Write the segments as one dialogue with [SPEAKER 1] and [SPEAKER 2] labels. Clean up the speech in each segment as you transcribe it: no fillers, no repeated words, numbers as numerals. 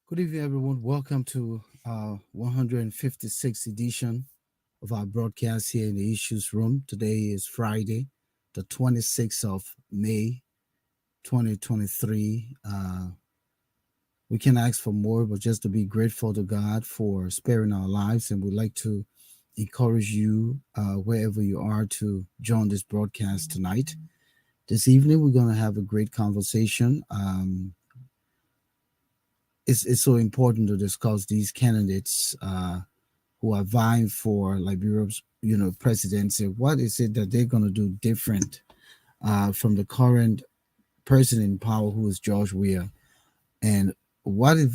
[SPEAKER 1] Good evening, everyone. Welcome to our 156th edition of our broadcast here in the Issues Room. Today is Friday, the 26th of May, 2023. We can ask for more, but just to be grateful to God for sparing our lives. And we'd like to encourage you, wherever you are, to join this broadcast tonight. This evening, we're going to have a great conversation. It's so important to discuss these candidates who are vying for Liberia's presidency. What is it that they're going to do different from the current person in power, who is George Weah? And what if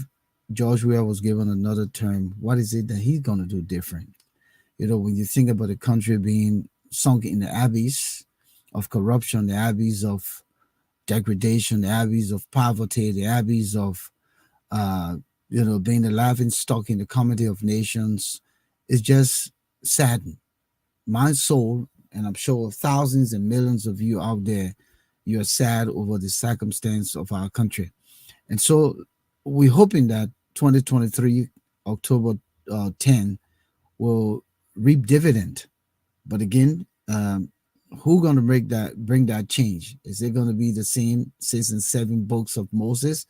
[SPEAKER 1] George Weah was given another term? What is it that he's going to do different? When you think about the country being sunk in the abyss of corruption, the abyss of degradation, the abyss of poverty, the abyss of being the laughing stock in the comedy of nations, is just saddened. My soul, and I'm sure thousands and millions of you out there, you're sad over the circumstance of our country. And so we're hoping that 2023, October 10, will reap dividend. But again, who going to bring that change? Is it going to be the same 6 and 7 books of Moses?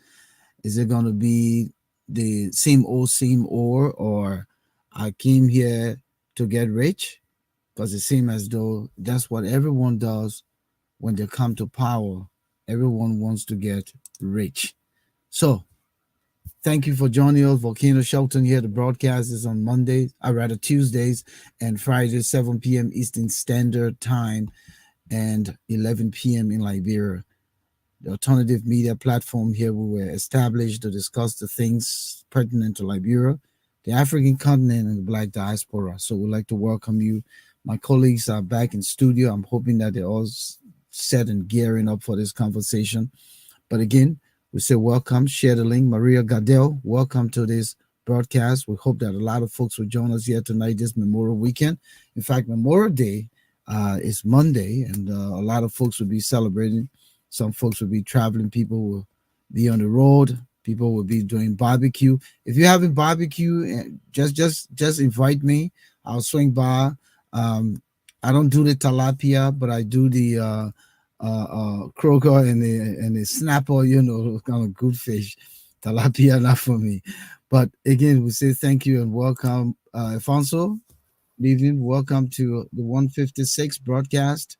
[SPEAKER 1] Is it going to be the same old, or I came here to get rich? Because it seems as though that's what everyone does when they come to power. Everyone wants to get rich. So, thank you for joining us. Volcano Shelton here. The broadcast is on Mondays, or rather Tuesdays and Fridays, 7 p.m. Eastern Standard Time and 11 p.m. in Liberia. The alternative media platform here, we were established to discuss the things pertinent to Liberia, the African continent, and the Black diaspora. So we'd like to welcome you. My colleagues are back in studio. I'm hoping that they're all set and gearing up for this conversation. But again, we say welcome. Share the link. Maria Gardel, welcome to this broadcast. We hope that a lot of folks will join us here tonight, this Memorial Weekend. In fact, Memorial Day is Monday, and a lot of folks will be celebrating. Some folks will be traveling. People will be on the road. People will be doing barbecue. If you're having barbecue, just invite me. I'll swing by. I don't do the tilapia, but I do the croaker and the snapper. Kind of good fish. Tilapia not for me. But again, we say thank you and welcome, Alphonso. Good evening. Welcome to the 156 broadcast.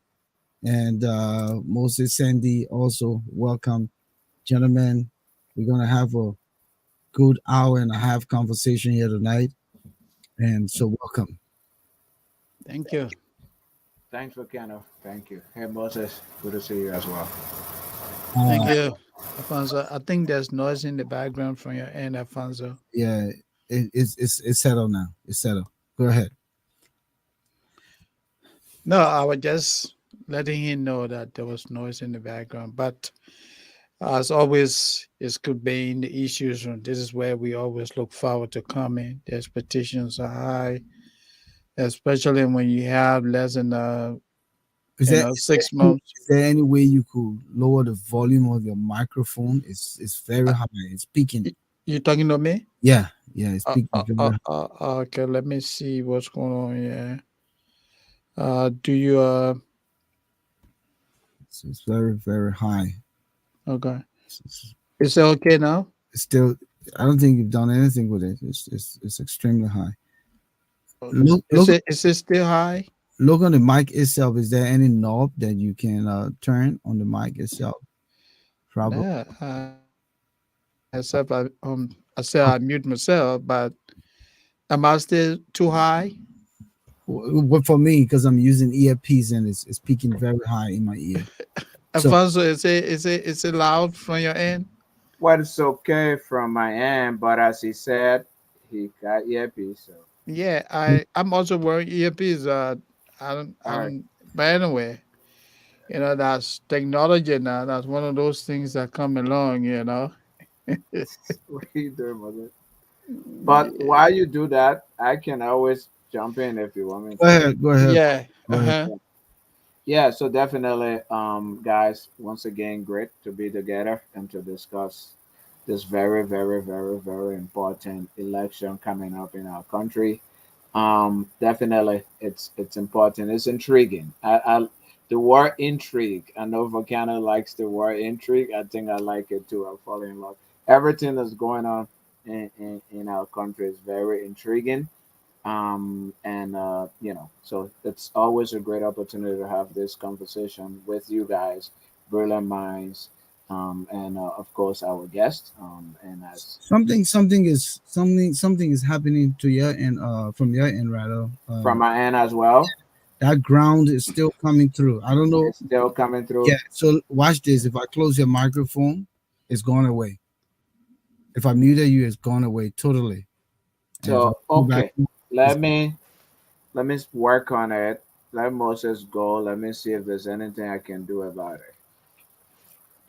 [SPEAKER 1] And Moses, Sandy, also welcome, gentlemen. We're gonna have a good hour and a half conversation here tonight, and so welcome.
[SPEAKER 2] Thank you.
[SPEAKER 3] Thanks, Volcano. Thank you. Hey, Moses. Good to see you as well.
[SPEAKER 2] Thank
[SPEAKER 1] Uh,
[SPEAKER 2] you, Alfonso. I think there's noise in the background from your end, Alfonso.
[SPEAKER 1] yeah, it's settled now. It's settled. Go ahead.
[SPEAKER 2] No, I was just letting him know that there was noise in the background. But as always, it's good being the issues room. This is where we always look forward to coming. The expectations are high, especially when you have less than
[SPEAKER 1] Is there, is there
[SPEAKER 2] 6 months.
[SPEAKER 1] is there any way you could lower the volume of your microphone? It's very
[SPEAKER 2] Uh,
[SPEAKER 1] high. It's peaking.
[SPEAKER 2] you talking to me?
[SPEAKER 1] Yeah, it's
[SPEAKER 2] Uh,
[SPEAKER 1] peaking
[SPEAKER 2] uh,
[SPEAKER 1] very
[SPEAKER 2] uh,
[SPEAKER 1] high.
[SPEAKER 2] okay, let me see what's going on here. Do you
[SPEAKER 1] It's very high.
[SPEAKER 2] okay?
[SPEAKER 1] It's,
[SPEAKER 2] Is it okay now?
[SPEAKER 1] it's still. I don't think you've done anything with it. It's extremely high. Look
[SPEAKER 2] Is
[SPEAKER 1] look
[SPEAKER 2] it still high?
[SPEAKER 1] Look on the mic itself. Is there any knob that you can turn on the mic itself? Probably.
[SPEAKER 2] No, I said I mute myself, but am I still too high?
[SPEAKER 1] What for me, because I'm using earpiece and it's peaking very high in my ear. So
[SPEAKER 2] Alfonso, is it loud from your end?
[SPEAKER 3] Well, it's okay from my end, but as he said, he got earpiece. So,
[SPEAKER 2] Yeah, I'm also wearing earpiece. I
[SPEAKER 3] all right.
[SPEAKER 2] don't. But anyway, that's technology now. That's one of those things that come along.
[SPEAKER 3] What are you doing, Moses? But while you do that, I can always jump in if you want me
[SPEAKER 1] go
[SPEAKER 3] to.
[SPEAKER 1] ahead, go ahead,
[SPEAKER 2] Yeah.
[SPEAKER 1] go ahead.
[SPEAKER 2] Uh-huh.
[SPEAKER 3] Yeah, so definitely, guys, once again, great to be together and to discuss this very, very, very, very important election coming up in our country. Definitely, it's important. It's intriguing. The word intrigue. I know Volcano likes the word intrigue. I think I like it too. I'm falling in love. Everything that's going on in our country is very intriguing. And so it's always a great opportunity to have this conversation with you guys, brilliant minds, and of course our guest. And as
[SPEAKER 1] Something is happening to your end, from your end rather.
[SPEAKER 3] from my end as well,
[SPEAKER 1] That ground is still coming through. I don't know.
[SPEAKER 3] it's still coming through.
[SPEAKER 1] Yeah. So watch this. If I close your microphone, it's gone away. If I muted you, it's gone away totally. And if I
[SPEAKER 3] So
[SPEAKER 1] go back,
[SPEAKER 3] okay,
[SPEAKER 1] it's
[SPEAKER 3] let me work on it. Let Moses go. Let me see if there's anything I can do about it.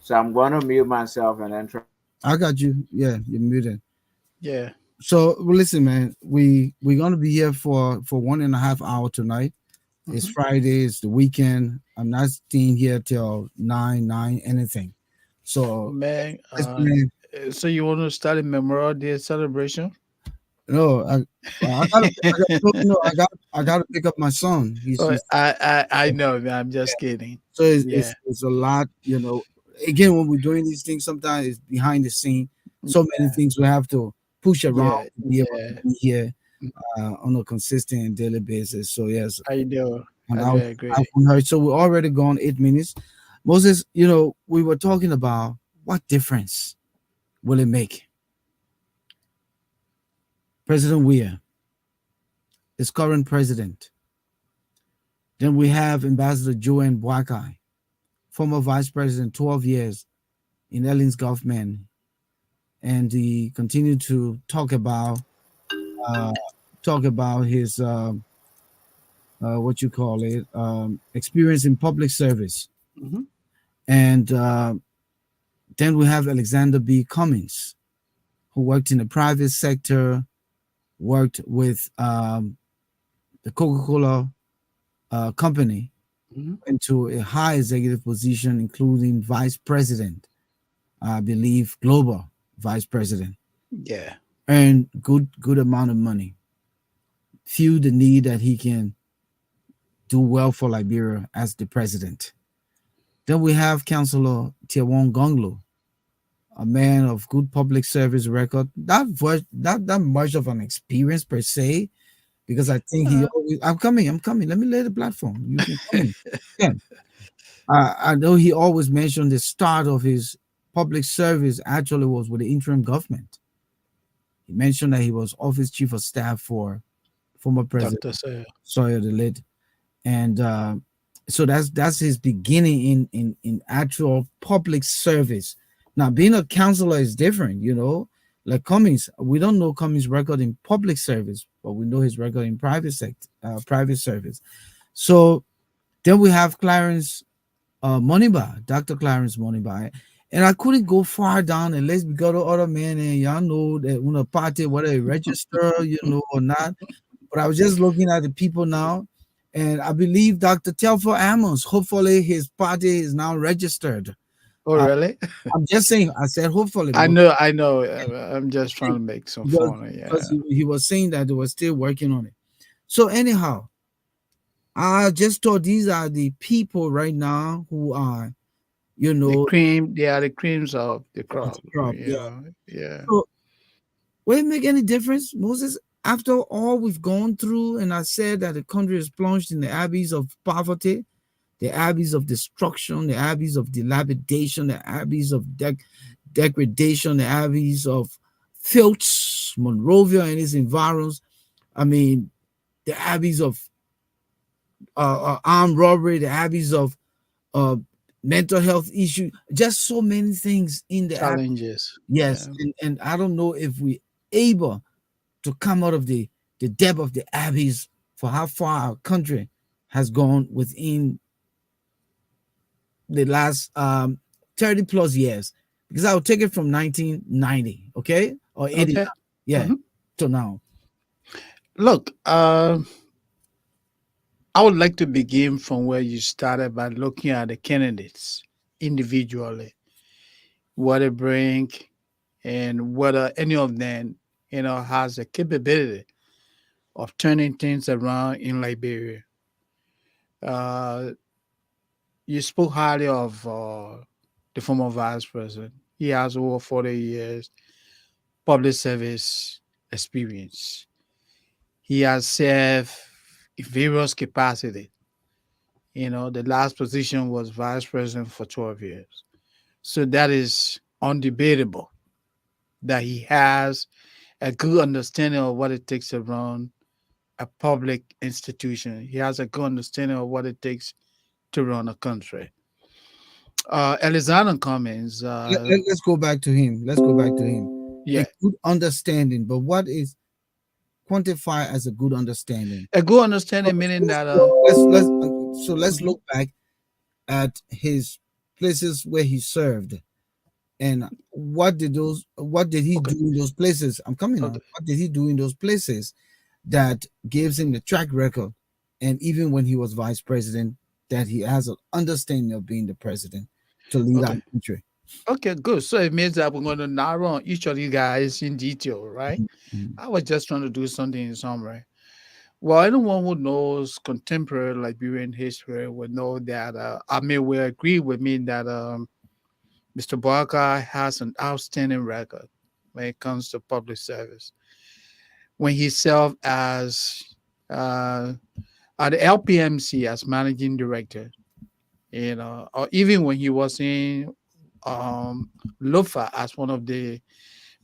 [SPEAKER 3] So I'm going to mute myself and then try.
[SPEAKER 1] I got you. Yeah, you're muted.
[SPEAKER 2] Yeah.
[SPEAKER 1] So well, listen, man. We're gonna be here for 1.5 hours tonight. It's
[SPEAKER 2] Mhm.
[SPEAKER 1] Friday. It's the weekend. I'm not staying here till nine anything. So
[SPEAKER 2] Man,
[SPEAKER 1] it's been
[SPEAKER 2] so you want to start a Memorial Day celebration?
[SPEAKER 1] no. I gotta pick up my son.
[SPEAKER 2] Oh,
[SPEAKER 1] He's
[SPEAKER 2] I know, man. I'm just kidding.
[SPEAKER 1] so
[SPEAKER 2] Yeah.
[SPEAKER 1] it's a lot. Again, when we're doing these things, sometimes it's behind the scene. So many things we have to push around
[SPEAKER 2] Yeah.
[SPEAKER 1] to be able to
[SPEAKER 2] Yeah.
[SPEAKER 1] be here on a consistent and daily basis. So yes,
[SPEAKER 2] I know.
[SPEAKER 1] and
[SPEAKER 2] I very agree.
[SPEAKER 1] I've heard. So we're already gone 8 minutes. Moses, we were talking about what difference will it make? President Weah, his current president. Then we have Ambassador Joanne Boakai, former vice president, 12 years in Ellen's government, and he continued to uh, talk about his what you call it, experience in public service.
[SPEAKER 2] Hmm.
[SPEAKER 1] And then we have Alexander B. Cummings, who worked in the private sector, worked with the Coca-Cola company,
[SPEAKER 2] Hmm.
[SPEAKER 1] into a high executive position, including vice president, I believe global vice president,
[SPEAKER 2] Yeah.
[SPEAKER 1] earned good amount of money, feel the need that he can do well for Liberia as the president. Then we have Councillor Tiawan Gongloe, a man of good public service record, not much of an experience per se, because I think he
[SPEAKER 2] Uh,
[SPEAKER 1] always, I'm coming. Let me lay the platform. You can come in. Yeah. I know he always mentioned the start of his public service actually was with the interim government. He mentioned that he was office chief of staff for former president
[SPEAKER 2] Dr. Sir.
[SPEAKER 1] Sawyer the late, and so that's his beginning in actual public service. Now, being a counselor is different, Like Cummings, we don't know Cummings' record in public service, but we know his record in private service. So then we have Clarence Moniba, Dr. Clarence Moniba. And I couldn't go far down and let's go to other men and y'all know that when a party, whether they register, or not. But I was just looking at the people now, and I believe Dr. Telfo Amos, hopefully his party is now registered.
[SPEAKER 2] Oh,
[SPEAKER 1] Uh,
[SPEAKER 2] really?
[SPEAKER 1] I'm just saying, I said hopefully
[SPEAKER 2] I
[SPEAKER 1] because,
[SPEAKER 2] know. I know. I'm just trying to make some
[SPEAKER 1] because,
[SPEAKER 2] fun.
[SPEAKER 1] because
[SPEAKER 2] Yeah.
[SPEAKER 1] he was saying that they were still working on it. So anyhow, I just thought these are the people right now who are, you
[SPEAKER 2] The
[SPEAKER 1] know,
[SPEAKER 2] cream. They are the creams of the
[SPEAKER 1] of
[SPEAKER 2] crop.
[SPEAKER 1] the crop.
[SPEAKER 2] You
[SPEAKER 1] Yeah.
[SPEAKER 2] know. Yeah.
[SPEAKER 1] So will it make any difference, Moses? After all we've gone through, and I said that the country is plunged in the abyss of poverty, the abyss of destruction, the abyss of dilapidation, the abyss of degradation, the abyss of filth, Monrovia and its environs. I mean, the abyss of armed robbery, the abyss of uh, mental health issue, just so many things in the abyss.
[SPEAKER 2] Challenges.
[SPEAKER 1] Yes,
[SPEAKER 2] Yeah.
[SPEAKER 1] and I don't know if we able to come out of the depth of the abyss for how far our country has gone within the last 30 plus years, because I'll take it from 1990, okay, or 80,
[SPEAKER 2] Okay.
[SPEAKER 1] yeah,
[SPEAKER 2] Hmm.
[SPEAKER 1] to now.
[SPEAKER 2] Look. I would like to begin from where you started by looking at the candidates individually, what they bring, and whether any of them, has the capability of turning things around in Liberia. Uh, you spoke highly of the former vice president. He has over 40 years public service experience. He has served in various capacities. The last position was vice president for 12 years. So that is undebatable that he has a good understanding of what it takes to run a public institution. He has a good understanding of what it takes to run a country. Alexander Cummings,
[SPEAKER 1] Let's go back to him. Let's go back to him. A
[SPEAKER 2] yeah,
[SPEAKER 1] good understanding, but what is quantify as a good understanding?
[SPEAKER 2] a good understanding meaning that,
[SPEAKER 1] Let's look back at his places where he served, and what did he
[SPEAKER 2] okay,
[SPEAKER 1] do in those places? I'm coming on.
[SPEAKER 2] okay,
[SPEAKER 1] What did he do in those places that gives him the track record, and even when he was vice president, that he has an understanding of being the president to lead our
[SPEAKER 2] okay,
[SPEAKER 1] country.
[SPEAKER 2] okay, good. So it means that we're going to narrow on each of you guys in detail, right?
[SPEAKER 1] Mhm.
[SPEAKER 2] I was just trying to do something in summary. Well, anyone who knows contemporary Liberian history would know that, will agree with me that Mr. Boakai has an outstanding record when it comes to public service. When he served as uh, at the LPMC as managing director, or even when he was in Lufa as one of the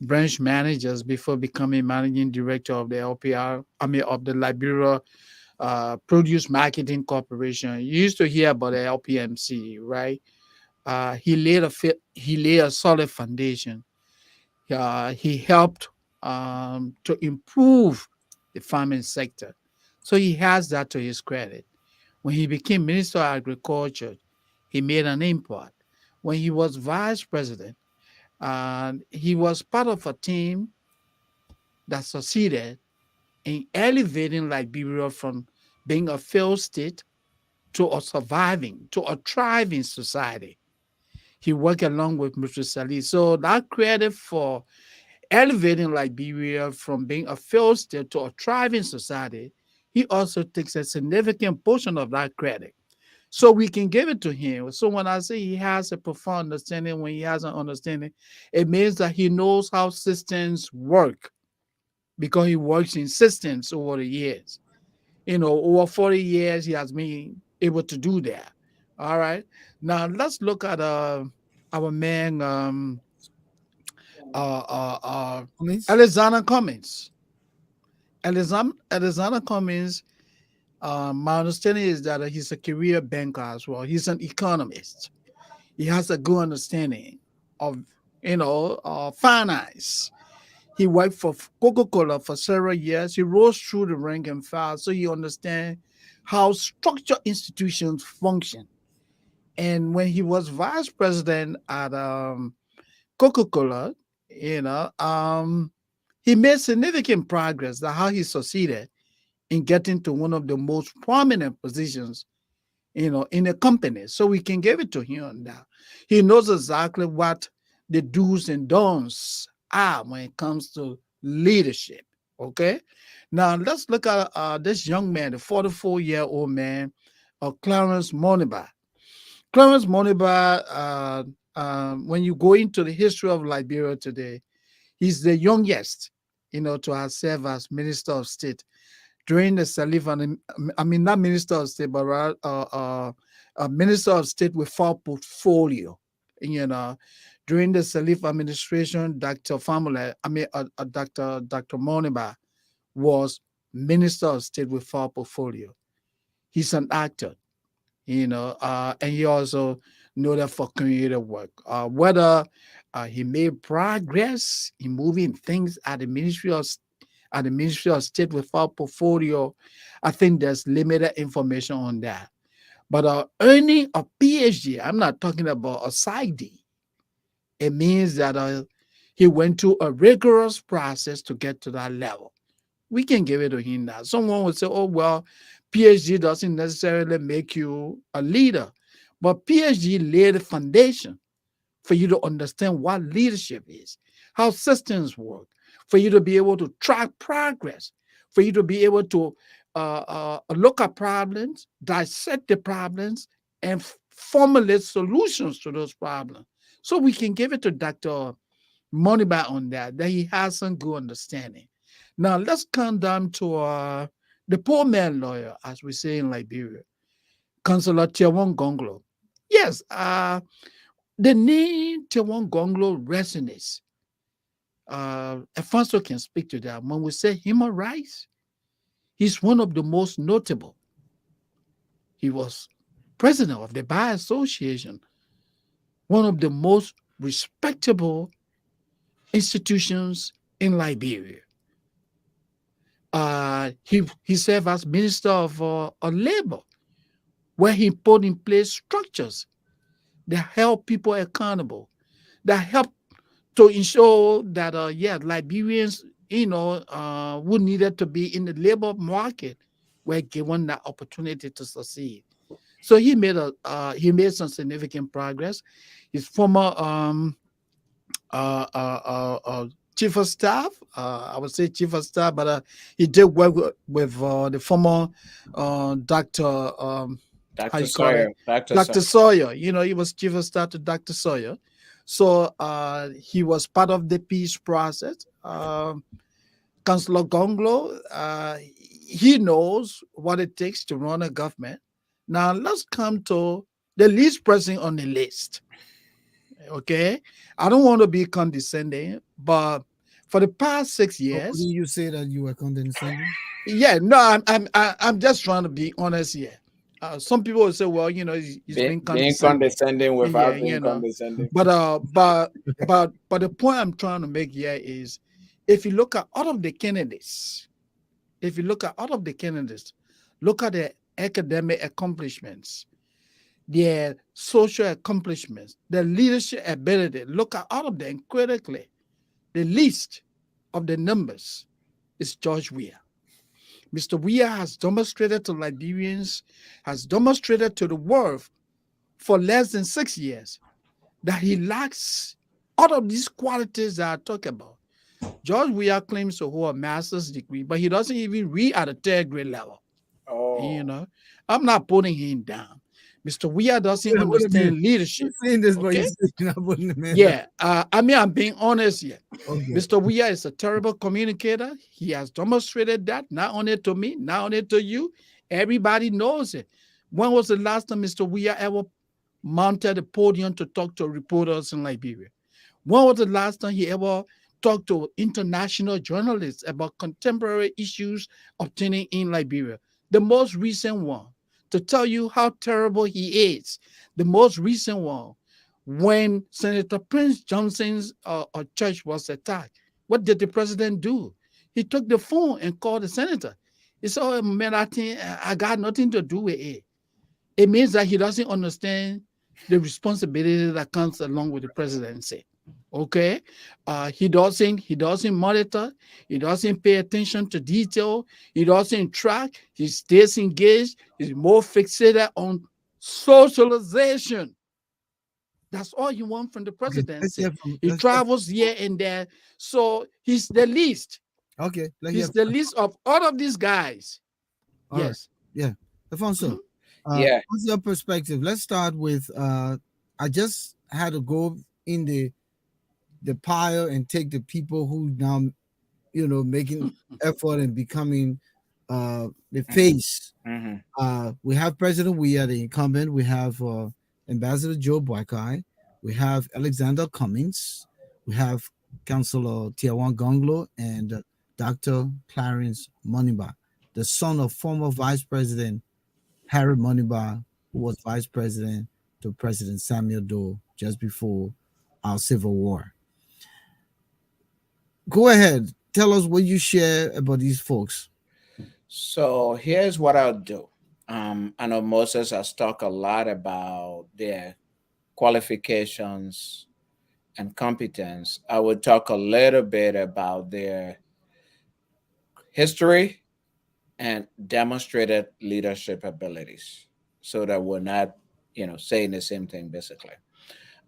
[SPEAKER 2] branch managers before becoming managing director of the LPR, of the Liberia Produce Marketing Corporation. You used to hear about the LPMC, right? He laid a solid foundation. He helped to improve the farming sector, so he has that to his credit. When he became Minister of Agriculture, he made an impact. When he was Vice President, he was part of a team that succeeded in elevating Liberia from being a failed state to a surviving, to a thriving society. He worked along with Mr. Salih. So that credit for elevating Liberia from being a failed state to a thriving society, he also takes a significant portion of that credit. So we can give it to him. So when I say he has a profound understanding, when he has an understanding, it means that he knows how systems work because he works in systems over the years. Over 40 years, he has been able to do that. All right. Now let's look at our man, uh, uh, uh,
[SPEAKER 1] Comments?
[SPEAKER 2] Alexander Cummings. Alexander Cummings, my understanding is that he's a career banker as well. He's an economist. He has a good understanding of, finance. He worked for Coca-Cola for several years. He rose through the rank and file, so he understands how structured institutions function. And when he was vice president at Coca-Cola, he made significant progress. That how he succeeded in getting to one of the most prominent positions, in a company. So we can give it to him now. He knows exactly what the do's and don'ts are when it comes to leadership. Okay. Now let's look at this young man, the 44-year-old man, Clarence Moniba. Clarence Moniba, when you go into the history of Liberia today, he's the youngest, to have served as Minister of State during the Salif, not Minister of State, but rather Minister of State with full portfolio. During the Salif administration, Dr. Famula, Dr. Moniba was Minister of State with full portfolio. He's an actor, and he also noted for creative work. Whether he made progress in moving things at the Ministry of State with our portfolio, I think there's limited information on that. But earning a PhD, I'm not talking about a side D. It means that he went through a rigorous process to get to that level. We can give it to him now. Someone would say, oh, well, PhD doesn't necessarily make you a leader. But PhD laid the foundation for you to understand what leadership is, how systems work, for you to be able to track progress, for you to be able to look at problems, dissect the problems, and formulate solutions to those problems. So we can give it to Dr. Moniba on that he has some good understanding. Now let's come down to the poor man lawyer, as we say in Liberia, Councillor Tiawan Gongloe. Yes, the name Tiawan Gongloe resonates. Alphonso can speak to that. When we say human rights, he's one of the most notable. He was president of the Bar Association, one of the most respectable institutions in Liberia. He served as Minister of Labor, where he put in place structures that help people accountable, that help to ensure that Liberians, who needed to be in the labor market were given that opportunity to succeed. So he made some significant progress. His former uh, uh, uh, uh, chief of staff, I would say chief of staff, but he did work with the former Doctor. How
[SPEAKER 3] Dr.
[SPEAKER 2] you call it?
[SPEAKER 3] Sawyer, Dr.
[SPEAKER 2] Dr.
[SPEAKER 3] Sawyer.
[SPEAKER 2] Sawyer. He was chief of staff to Dr. Sawyer. So he was part of the peace process. Councillor Gongloe, he knows what it takes to run a government. Now let's come to the least person on the list. Okay, I don't want to be condescending, but for the past 6
[SPEAKER 1] How do
[SPEAKER 2] years,
[SPEAKER 1] you say that you were condescending?
[SPEAKER 2] yeah, no, I'm just trying to be honest here. Some people will say, well, he's being
[SPEAKER 3] Being
[SPEAKER 2] condescending.
[SPEAKER 3] condescending
[SPEAKER 2] Yeah,
[SPEAKER 3] without being condescending.
[SPEAKER 2] but the point I'm trying to make here is, if you look at all of the candidates, if you look at all of the candidates, look at their academic accomplishments, their social accomplishments, their leadership ability. Look at all of them critically. The least of the numbers is George Weah. Mr. Weah has demonstrated to Liberians, has demonstrated to the world for less than 6 years that he lacks all of these qualities that I talk about. George Weah claims to hold a master's degree, but he doesn't even read at a third grade level. You
[SPEAKER 3] Oh,
[SPEAKER 2] know, I'm not putting him down. Mr. Weah doesn't
[SPEAKER 1] Wait a minute.
[SPEAKER 2] understand
[SPEAKER 1] You're
[SPEAKER 2] leadership.
[SPEAKER 1] saying this, but
[SPEAKER 2] Okay.
[SPEAKER 1] you're not putting the man down.
[SPEAKER 2] Yeah. I'm being honest here.
[SPEAKER 1] Okay.
[SPEAKER 2] Mr. Weah is a terrible communicator. He has demonstrated that not only to me, not only to you. Everybody knows it. When was the last time Mr. Weah ever mounted a podium to talk to reporters in Liberia? When was the last time he ever talked to international journalists about contemporary issues obtaining in Liberia? The most recent one, to tell you how terrible he is, the most recent one, when Senator Prince Johnson's church was attacked, what did the president do? He took the phone and called the senator. He said, "Oh, man, I got nothing to do with it." It means that he doesn't understand the responsibility that comes along with the presidency. Okay, he doesn't monitor, he doesn't pay attention to detail, he doesn't track, he stays engaged, he's more fixated on socialization. That's all you want from the
[SPEAKER 1] Okay. Let's hear
[SPEAKER 2] presidency.
[SPEAKER 1] from.
[SPEAKER 2] He
[SPEAKER 1] Let's hear.
[SPEAKER 2] travels here and there, so he's the least.
[SPEAKER 1] Okay. Let's hear.
[SPEAKER 2] He's the least of all of these guys.
[SPEAKER 1] All right.
[SPEAKER 2] Yes.
[SPEAKER 1] Yeah. Alfonso,
[SPEAKER 2] Mhm.
[SPEAKER 3] yeah.
[SPEAKER 1] what's your perspective? Let's start with. I just had to go in the pile and take the people who now making effort and becoming the face.
[SPEAKER 3] Mm-hmm.
[SPEAKER 1] We have President Weah, the incumbent. We have Ambassador Joe Boakai. We have Alexander Cummings. We have Councillor Tiawan Gongloe and Dr. Clarence Moniba, the son of former Vice President Harry Moniba, who was Vice President to President Samuel Doe just before our Civil War. Go ahead. Tell us what you share about these folks.
[SPEAKER 3] So here's what I'll do. I know Moses has talked a lot about their qualifications and competence. I would talk a little bit about their history and demonstrated leadership abilities so that we're not, saying the same thing basically.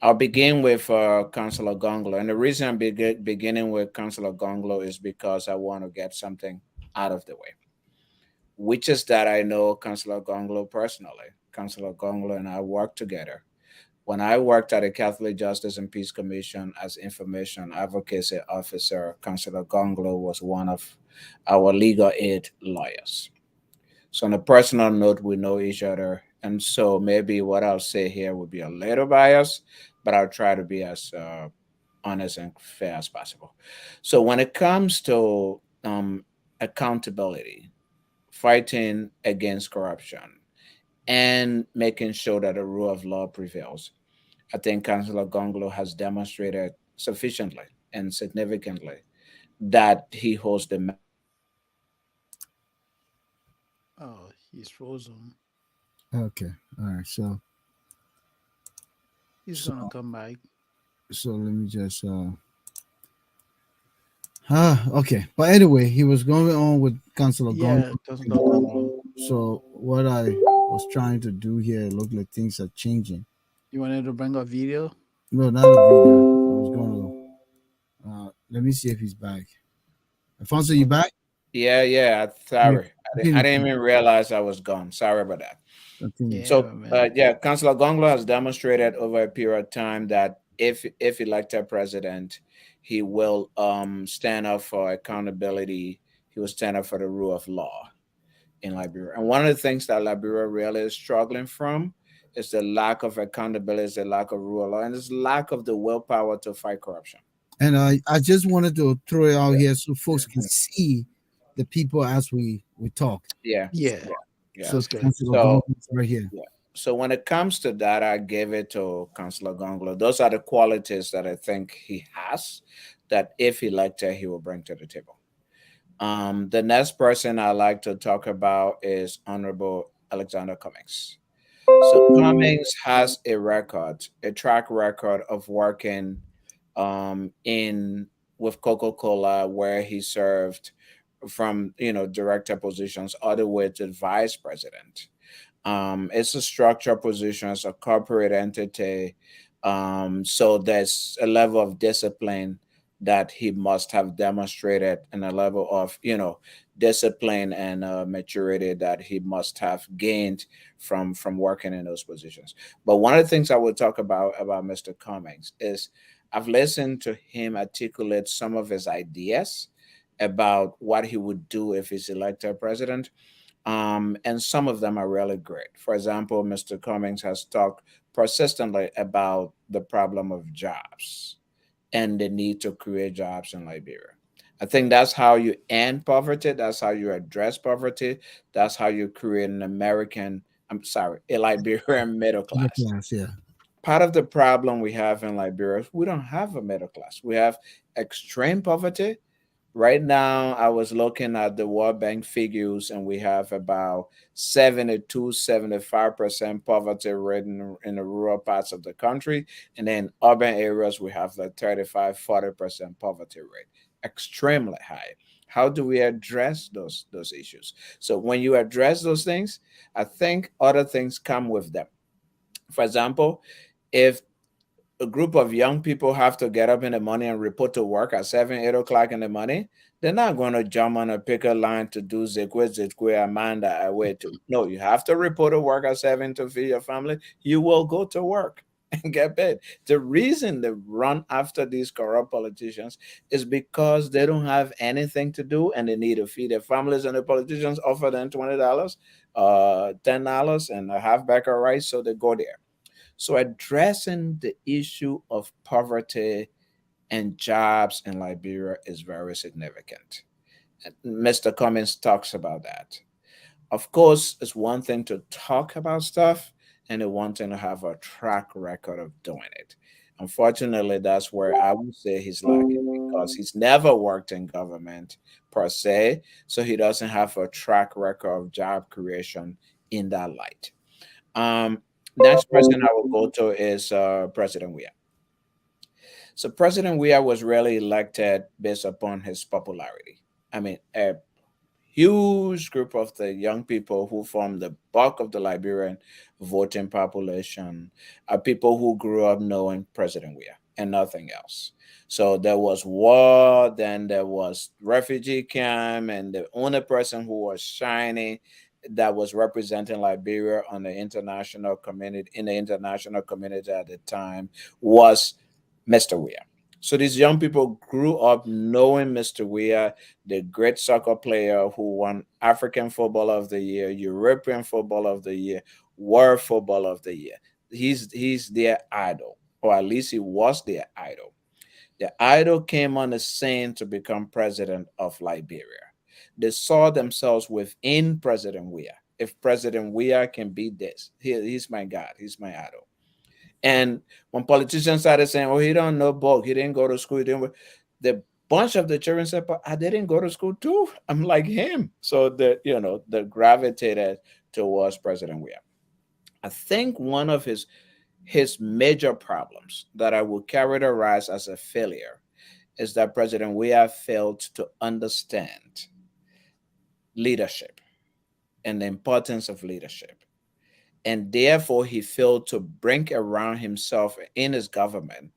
[SPEAKER 3] I'll begin with Councillor Gongloe, and the reason I'm beginning with Councillor Gongloe is because I want to get something out of the way, which is that I know Councillor Gongloe personally. Councillor Gongloe and I worked together. When I worked at the Catholic Justice and Peace Commission as information advocacy officer, Councillor Gongloe was one of our legal aid lawyers. So on a personal note, we know each other. And so maybe what I'll say here will be a little biased, but I'll try to be as honest and fair as possible. So when it comes to accountability, fighting against corruption, and making sure that the rule of law prevails, I think Councillor Gonglo has demonstrated sufficiently and significantly that he holds the
[SPEAKER 2] Oh, he's frozen.
[SPEAKER 1] Okay. All right.
[SPEAKER 2] He's
[SPEAKER 1] So
[SPEAKER 2] gonna come back.
[SPEAKER 1] let me just okay. But anyway, he was going on with Councilor Gong.
[SPEAKER 2] Yeah, Councilor Gongloe.
[SPEAKER 1] So what I was trying to do here, it looked like things are changing.
[SPEAKER 2] You wanted to bring a video?
[SPEAKER 1] No, not a video. I was going to let me see if he's back. Alfonso, you
[SPEAKER 2] Okay.
[SPEAKER 1] back?
[SPEAKER 3] Yeah.
[SPEAKER 1] Yeah.
[SPEAKER 3] Sorry, I
[SPEAKER 1] Continue,
[SPEAKER 3] didn't even realize I was gone. Sorry about that.
[SPEAKER 1] continue.
[SPEAKER 2] Yeah,
[SPEAKER 3] So,
[SPEAKER 2] man.
[SPEAKER 3] yeah, Councillor Gonglo has demonstrated over a period of time that if elected president, he will stand up for accountability. He will stand up for the rule of law in Liberia. And one of the things that Liberia really is struggling from is the lack of accountability, is the lack of rule of law, and this lack of the willpower to fight corruption.
[SPEAKER 1] And I just wanted to throw it out here so folks can
[SPEAKER 3] Mhm.
[SPEAKER 1] see the people as we talk.
[SPEAKER 3] Yeah,
[SPEAKER 2] Yeah,
[SPEAKER 3] yeah.
[SPEAKER 1] So
[SPEAKER 2] that's good.
[SPEAKER 1] Councilor Gong
[SPEAKER 3] So
[SPEAKER 1] is right here.
[SPEAKER 3] yeah. So when it comes to that, I give it to Councillor Gonglo. Those are the qualities that I think he has that if elected, he will bring to the table. The next person I like to talk about is Honorable Alexander Cummings. So Cummings has a record, a track record of working in with Coca-Cola, where he served from director positions all the way to vice president. It's a structured position, it's a corporate entity. So there's a level of discipline that he must have demonstrated, and a level of discipline and maturity that he must have gained from working in those positions. But one of the things I would talk about Mr. Cummings is I've listened to him articulate some of his ideas about what he would do if he's elected president, and some of them are really great. For example, Mr. Cummings has talked persistently about the problem of jobs and the need to create jobs in Liberia. I think that's how you end poverty. That's how you address poverty. That's how you create an American, I'm sorry, a Liberian middle
[SPEAKER 1] Middle
[SPEAKER 3] class.
[SPEAKER 1] class, yeah.
[SPEAKER 3] Part of the problem we have in Liberia is we don't have a middle class. We have extreme poverty. Right now, I was looking at the World Bank figures, and we have about 72, 75% poverty rate in the rural parts of the country. And then urban areas, we have like 35, 40% poverty rate, extremely high. How do we address those issues? So when you address those things, I think other things come with them. For example, if a group of young people have to get up in the morning and report to work at 7, 8 o'clock in the morning, they're not going to jump on a picket line to do Zikwe, Amanda, away to. No, you have to report to work at 7 to feed your family. You will go to work and get paid. The reason they run after these corrupt politicians is because they don't have anything to do and they need to feed their families, and the politicians offer them $20, $10, and a half bag of rice, so they go there. So addressing the issue of poverty and jobs in Liberia is very significant. Mr. Cummings talks about that. Of course, it's one thing to talk about stuff and it's one thing to have a track record of doing it. Unfortunately, that's where I would say he's lacking, because he's never worked in government per se, so he doesn't have a track record of job creation in that light. Um, Next person I will go to is President Weah. So President Weah was really elected based upon his popularity. I mean, huge group of the young people who form the bulk of the Liberian voting population are people who grew up knowing President Weah and nothing else. So there was war, then there was refugee camp, and the only person who was shining that was representing Liberia on the international community in the international community at the time was Mr. Weah. So these young people grew up knowing Mr. Weah, the great soccer player who won African Football of the Year, European Football of the Year, World Football of the Year. He's their idol, or at least he was their idol. The idol came on the scene to become president of Liberia. They saw themselves within President Weah. If President Weah can beat this, he's my God, he's my idol. And when politicians started saying, "Oh, he don't know ball, he didn't go to school," he didn't, the bunch of the children said, "But I didn't go to school too. I'm like him." So the gravitated towards President Weah. I think one of his major problems that I would characterize as a failure is that President Weah failed to understand leadership and the importance of leadership. And therefore, he failed to bring around himself in his government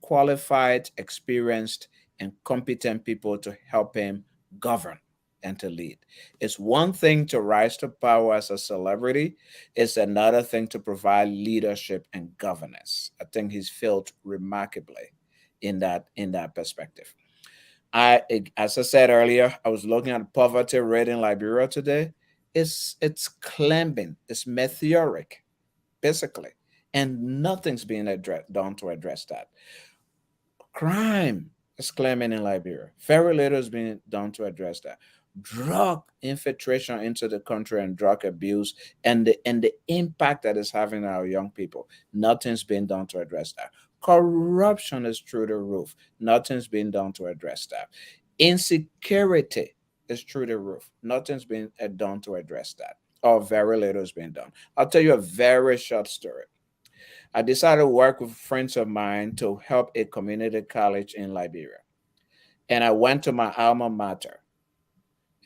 [SPEAKER 3] qualified, experienced, and competent people to help him govern and to lead. It's one thing to rise to power as a celebrity, it's another thing to provide leadership and governance. I think he's failed remarkably in that perspective. As I said earlier, I was looking at poverty rate in Liberia today. It's climbing, it's meteoric, basically, and nothing's being done to address that. Crime is climbing in Liberia. Very little is being done to address that. Drug infiltration into the country and drug abuse and the impact that is having on our young people. Nothing's being done to address that. Corruption is through the roof. Nothing's being done to address that. Insecurity is through the roof. Nothing's been done to address that, or very little is being done. I'll tell you a very short story. I decided to work with friends of mine to help a community college in Liberia. And I went to my alma mater,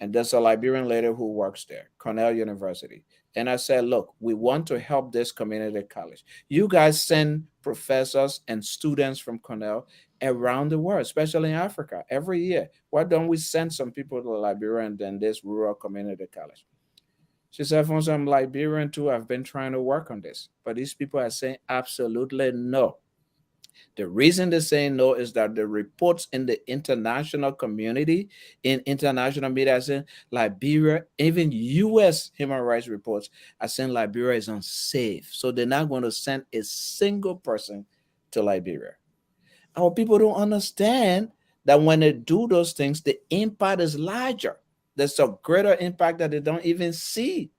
[SPEAKER 3] and there's a Liberian lady who works there, Cornell University. And I said, "Look, we want to help this community college. You guys send professors and students from Cornell around the world, especially in Africa, every year. Why don't we send some people to Liberia and then this rural community college?" She said, "Alphonso, I'm Liberian too. I've been trying to work on this." But these people are saying absolutely no. The reason they're saying no is that the reports in the international community, in international media, are saying Liberia, even US human rights reports are saying Liberia is unsafe. So they're not going to send a single person to Liberia. Our people don't understand that when they do those things, the impact is larger. There's a greater impact that they don't even see.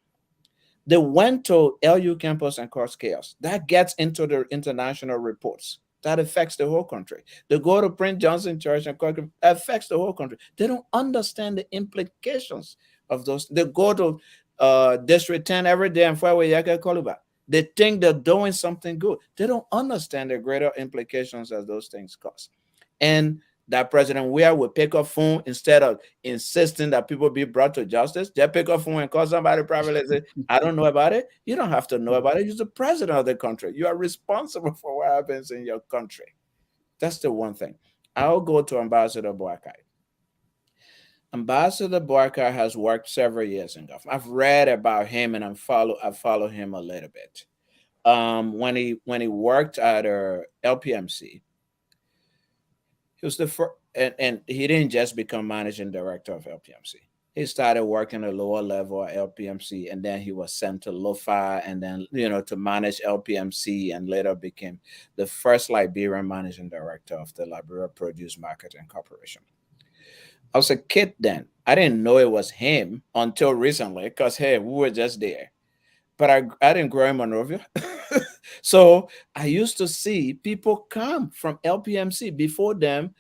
[SPEAKER 3] They went to LU campus and caused chaos. That gets into the international reports. That affects the whole country. They go to Prince Johnson Church and affects the whole country. They don't understand the implications of those. They go to District 10 every day and Fairway Yaka Koluba. They think they're doing something good. They don't understand the greater implications that those things cause. And that President Weah will pick up phone instead of insisting that people be brought to justice. They pick up phone and call somebody privately and say, "I don't know about it." You don't have to know about it. You're the president of the country. You are responsible for what happens in your country. That's the one thing. I'll go to Ambassador Boakai. Ambassador Boakai has worked several years in government. I've read about him and I follow him a little bit. When he worked at LPMC, he was the first, and he didn't just become managing director of LPMC. He started working at a lower level at LPMC, and then he was sent to LOFA, and then to manage LPMC, and later became the first Liberian managing director of the Liberia Produce Marketing Corporation. I was a kid then. I didn't know it was him until recently, because hey, we were just there. But I didn't grow in Monrovia. So I used to see people come from LPMC before them.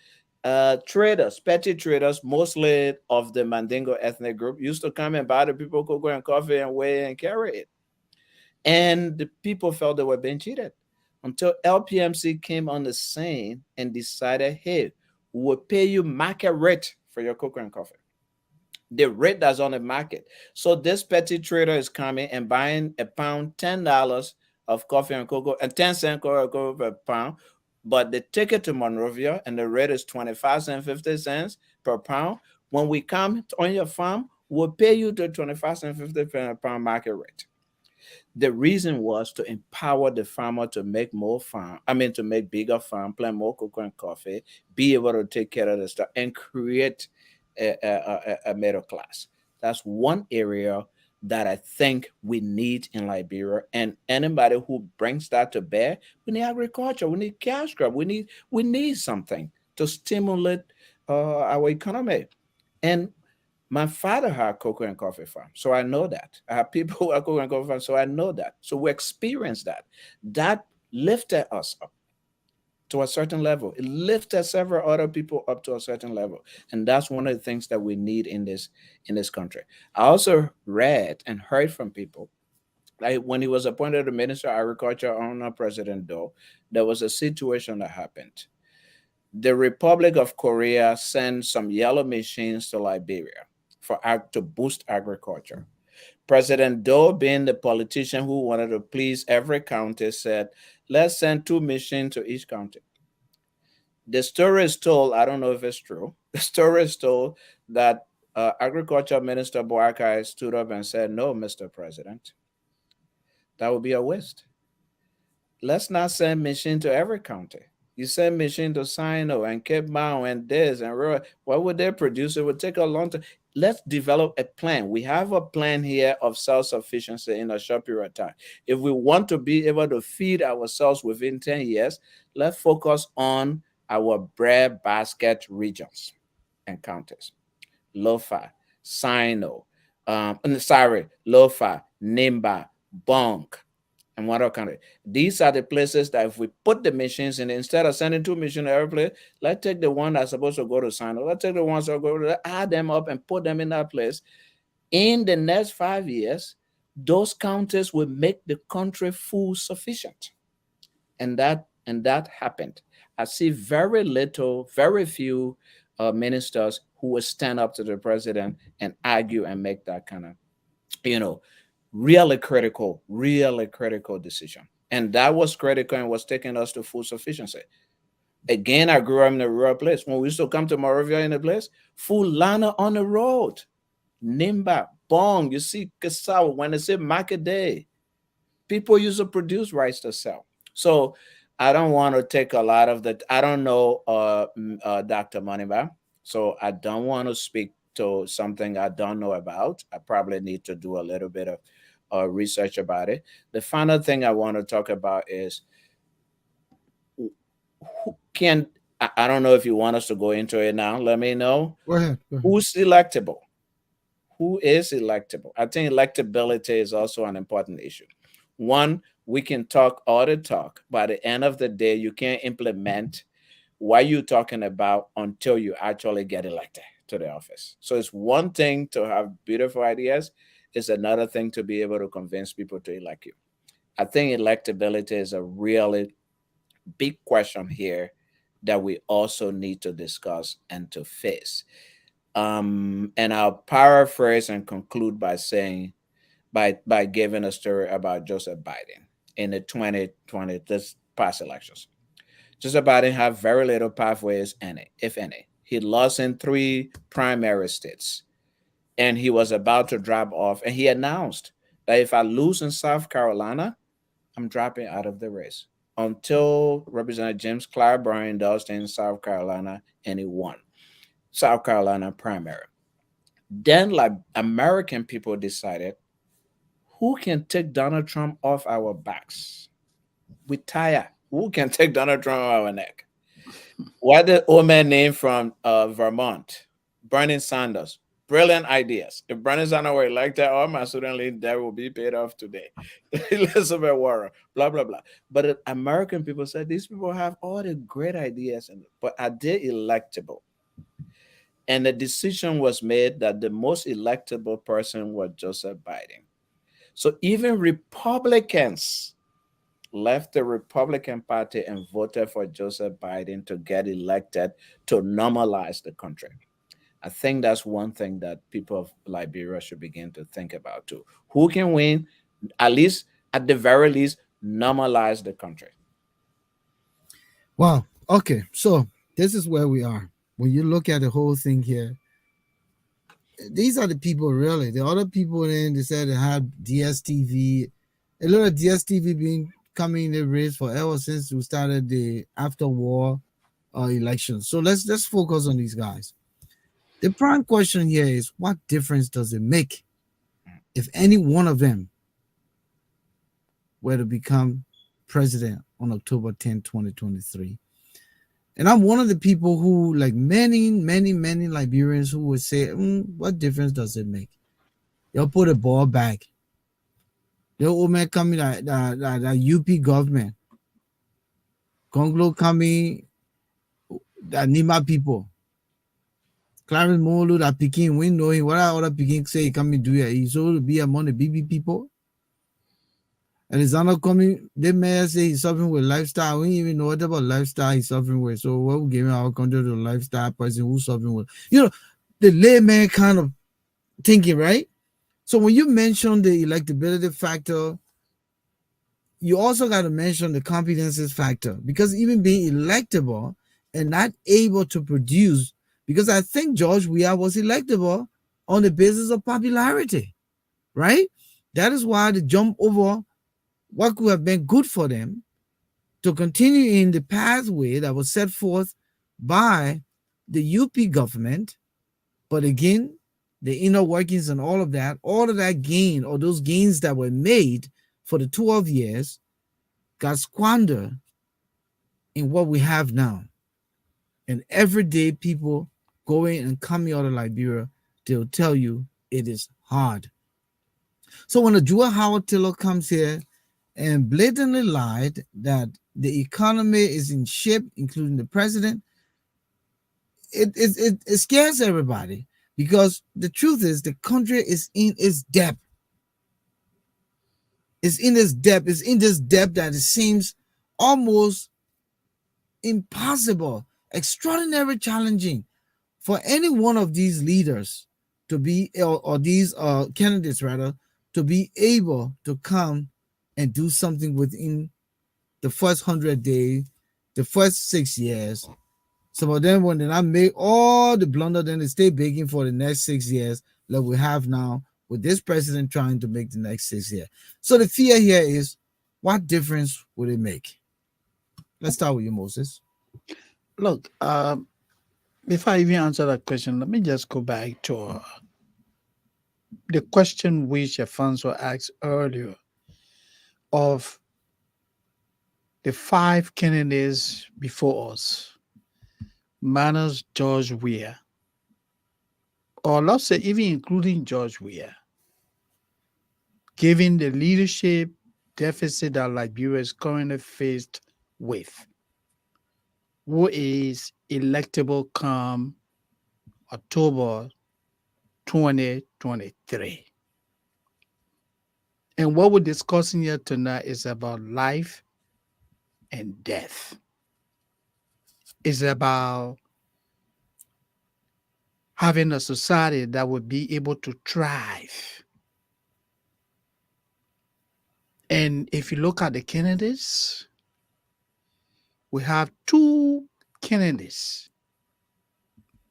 [SPEAKER 3] Traders, petty traders, mostly of the Mandingo ethnic group, used to come and buy the people cocoa and coffee and weigh and carry it. And the people felt they were being cheated until LPMC came on the scene and decided, hey, we'll pay you market rate for your cocoa and coffee. the rate that's on the market. So this petty trader is coming and buying a pound, $10 of coffee and cocoa, and 10 cent cocoa and cocoa per pound. But the ticket to Monrovia and the rate is 25 cents, 50 cents per pound. When we come on your farm, we'll pay you the 25 cents, 50 cents per pound market rate. The reason was to empower the farmer to make more farm, I mean, to make bigger farm, plant more cocoa and coffee, be able to take care of the stuff, and create a middle class. That's one area that I think we need in Liberia. And anybody who brings that to bear, we need agriculture, we need cash crop, we need something to stimulate our economy. And my father had cocoa and coffee farm, so I know that. I have people who are cocoa and coffee farm, so I know that. So we experienced that. That lifted us up to a certain level. It lifted several other people up to a certain level, and that's one of the things that we need in this country. I also read and heard from people like when he was appointed the Minister of Agriculture under President Doe, there was a situation that happened. The Republic of Korea sent some yellow machines to Liberia to boost agriculture. President Doe, being the politician who wanted to please every county, said, "Let's send two machines to each county." The story is told, I don't know if it's true. The story is told that Agriculture Minister Boakai stood up and said, "No, Mr. President, that would be a waste. Let's not send machine to every county. You send machine to Sino and Cape Mau and this and rural. What would they produce? It would take a long time. Let's develop a plan. We have a plan here of self-sufficiency in a short period of time. If we want to be able to feed ourselves within 10 years, let's focus on our bread basket regions and counties. Lofa, Sino, Lofa, Nimba, Bonk, and what other country. These are the places that if we put the machines in, instead of sending two machines to every place, let's take the one that's supposed to go to Sino. Let's take the ones that go to add them up and put them in that place. In the next 5 years, those counties will make the country food sufficient. And that happened. I see very few ministers who will stand up to the president and argue and make that kind of, you know, really critical decision. And that was critical and was taking us to food sufficiency. Again, I grew up in a rural place. When we used to come to Moravia in a place, food liner on the road. Nimba, Bong, you see Kassawa, when they say market day, people used to produce rice to sell. So I don't want to take a lot of the, I don't know Dr. Moniba, so I don't want to speak to something I don't know about. I probably need to do a little bit of research about it. The final thing I want to talk about is who can, I don't know if you want us to go into it now. Let me know
[SPEAKER 1] Go ahead. Go ahead.
[SPEAKER 3] who's electable. Who is electable? I think electability is also an important issue. One, we can talk all the talk. By the end of the day, you can't implement what you're talking about until you actually get elected to the office. So it's one thing to have beautiful ideas, it's another thing to be able to convince people to elect you. I think electability is a really big question here that we also need to discuss and to face. And I'll paraphrase and conclude by saying, by giving a story about Joseph Biden in the 2020 this past elections. Joseph Biden had very little pathways in it, if any. He lost in three primary states, and he was about to drop off. And he announced that if I lose in South Carolina, I'm dropping out of the race. Until Representative James Clyburn endorsed in South Carolina, and he won South Carolina primary. Then, like American people decided, who can take Donald Trump off our backs? We tired. Who can take Donald Trump off our neck? Why the old man named from Vermont, Bernie Sanders? Brilliant ideas. If Bernie Sanders were elected, all my student lead that will be paid off today. Elizabeth Warren, blah blah blah. But American people said these people have all the great ideas, but are they electable? And the decision was made that the most electable person was Joseph Biden. So even Republicans left the Republican Party and voted for Joseph Biden to get elected to normalize the country. I think that's one thing that people of Liberia should begin to think about too. Who can win? At least, at the very least, normalize the country.
[SPEAKER 1] Wow. Okay. So this is where we are. When you look at the whole thing here, these are the people really. The other people then they said they had DSTV. A lot of DSTV being coming in the race for ever since we started the after war elections. So let's focus on these guys. The prime question here is what difference does it make if any one of them were to become president on October 10th, 2023? And I'm one of the people who, like many Liberians, who would say, what difference does it make? Y'all put a ball back. The old man coming, that UP government, Gongloe coming, that Nima people. Clarence Moniba, that Peking, we know him. What other Peking say he coming do here? He's supposed to be among the BB people. Alexander coming, the mayor say he's suffering with lifestyle. We didn't even know what about lifestyle he's suffering with. So what we giving our country to a lifestyle person who's suffering with? The layman kind of thinking, right? So when you mention the electability factor, you also got to mention the competences factor, because even being electable and not able to produce, because I think George Weah was electable on the basis of popularity, right? That is why the jump over what could have been good for them to continue in the pathway that was set forth by the UP government. But again, the inner workings and all of that gain, or those gains that were made for the 12 years, got squandered in what we have now. And everyday people going and coming out of Liberia, they'll tell you it is hard. So when a Jua Howard Taylor comes here and blatantly lied that the economy is in shape, including the president, it scares everybody, because the truth is the country is in its depth. It's in its depth. It's in this depth that it seems almost impossible, extraordinarily challenging for any one of these leaders to be, or these candidates rather, to be able to come and do something within the first 100 days, the first 6 years. Some of them, when they not make all the blunder, then they stay begging for the next 6 years, like we have now with this president trying to make the next 6 years. So the fear here is, what difference would it make? Let's start with you, Moses.
[SPEAKER 2] Look, before I even answer that question, let me just go back to the question which Alfonso asked earlier of the five candidates before us, minus George Weah, or let's say even including George Weah, given the leadership deficit that Liberia is currently faced with, who is electable come October 2023. And what we're discussing here tonight is about life and death. It's about having a society that would be able to thrive. And if you look at the candidates, we have two candidates.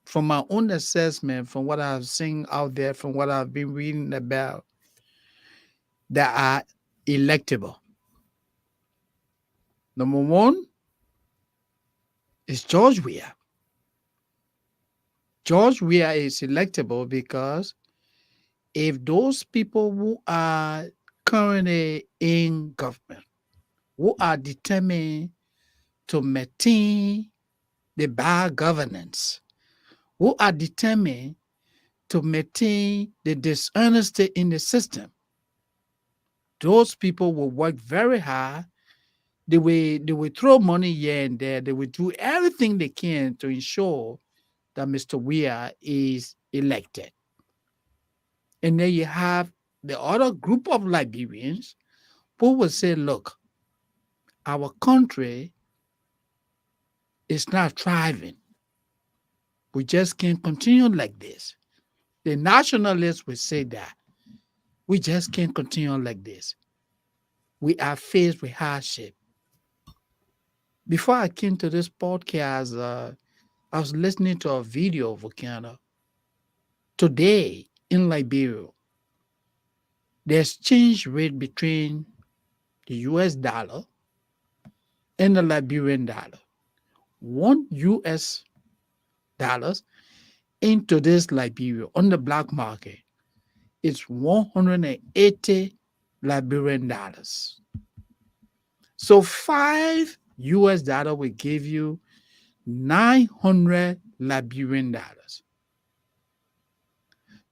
[SPEAKER 2] From my own assessment, from what I've seen out there, from what I've been reading about, that are electable. Number one is George Weah. George Weah is electable because if those people who are currently in government, who are determined to maintain the bad governance, who are determined to maintain the dishonesty in the system, those people will work very hard. They will throw money here and there. They will do everything they can to ensure that Mr. Weah is elected. And then you have the other group of Liberians who will say, look, our country is not thriving. We just can't continue like this. The nationalists will say that we just can't continue like this. We are faced with hardship. Before I came to this podcast, I was listening to a video of Volcano. Today in Liberia, the exchange rate between the US dollar and the Liberian dollar, one US dollars into this Liberia on the black market is 180 Liberian dollars. So 5 US dollar will give you 900 Liberian dollars.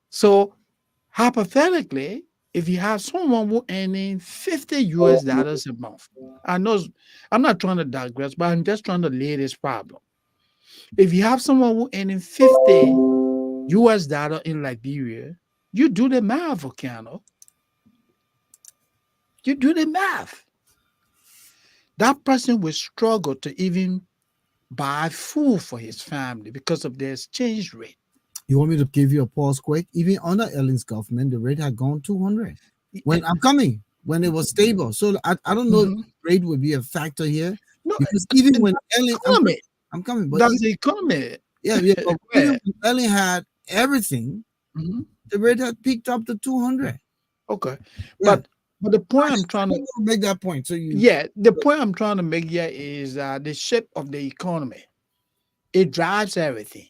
[SPEAKER 2] So hypothetically, if you have someone who earning 50 US dollars a month, I know I'm not trying to digress, but I'm just trying to lay this problem. If you have someone who earning 50 US dollar in Liberia, you do the math, Volcano. You do the math. That person will struggle to even buy food for his family because of the exchange rate.
[SPEAKER 1] You want me to give you a pause quick? Even under Ellen's government, the rate had gone 200. When it was stable. So I don't know if rate would be a factor here.
[SPEAKER 2] No,
[SPEAKER 1] Because even when Ellen,
[SPEAKER 2] economy.
[SPEAKER 1] I'm coming, but
[SPEAKER 2] That's the economy.
[SPEAKER 1] yeah, but even when Ellen had everything, the rate had peaked up to 200.
[SPEAKER 2] Okay.
[SPEAKER 1] Yeah.
[SPEAKER 2] But the point I'm trying to
[SPEAKER 1] make that point. So
[SPEAKER 2] the point I'm trying to make here is the shape of the economy. It drives everything.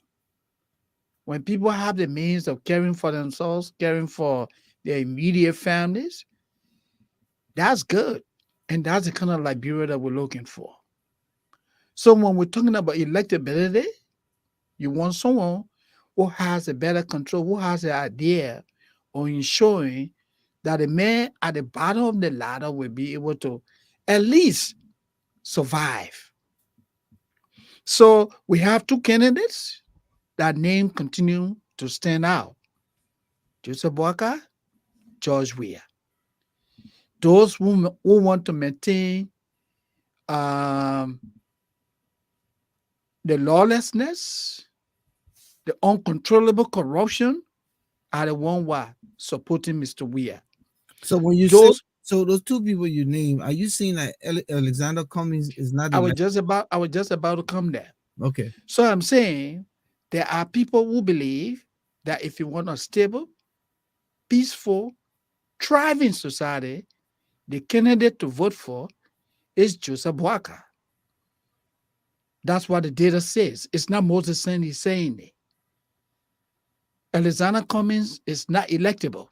[SPEAKER 2] When people have the means of caring for themselves, caring for their immediate families, that's good. And that's the kind of Liberia that we're looking for. So when we're talking about electability, you want someone who has a better control, who has an idea of ensuring that the man at the bottom of the ladder will be able to at least survive. So we have two candidates that name continue to stand out. Joseph Boakai, George Weah. Those who want to maintain the lawlessness, the uncontrollable corruption are the one who are supporting Mr. Weah.
[SPEAKER 1] So when you say those two people you name, are you saying that Alexander Cummings is not?
[SPEAKER 2] I was just about to come there.
[SPEAKER 1] Okay.
[SPEAKER 2] So I'm saying there are people who believe that if you want a stable, peaceful, thriving society, the candidate to vote for is Joseph Boakai. That's what the data says. It's not Moses saying he's saying it. Alexander Cummings is not electable.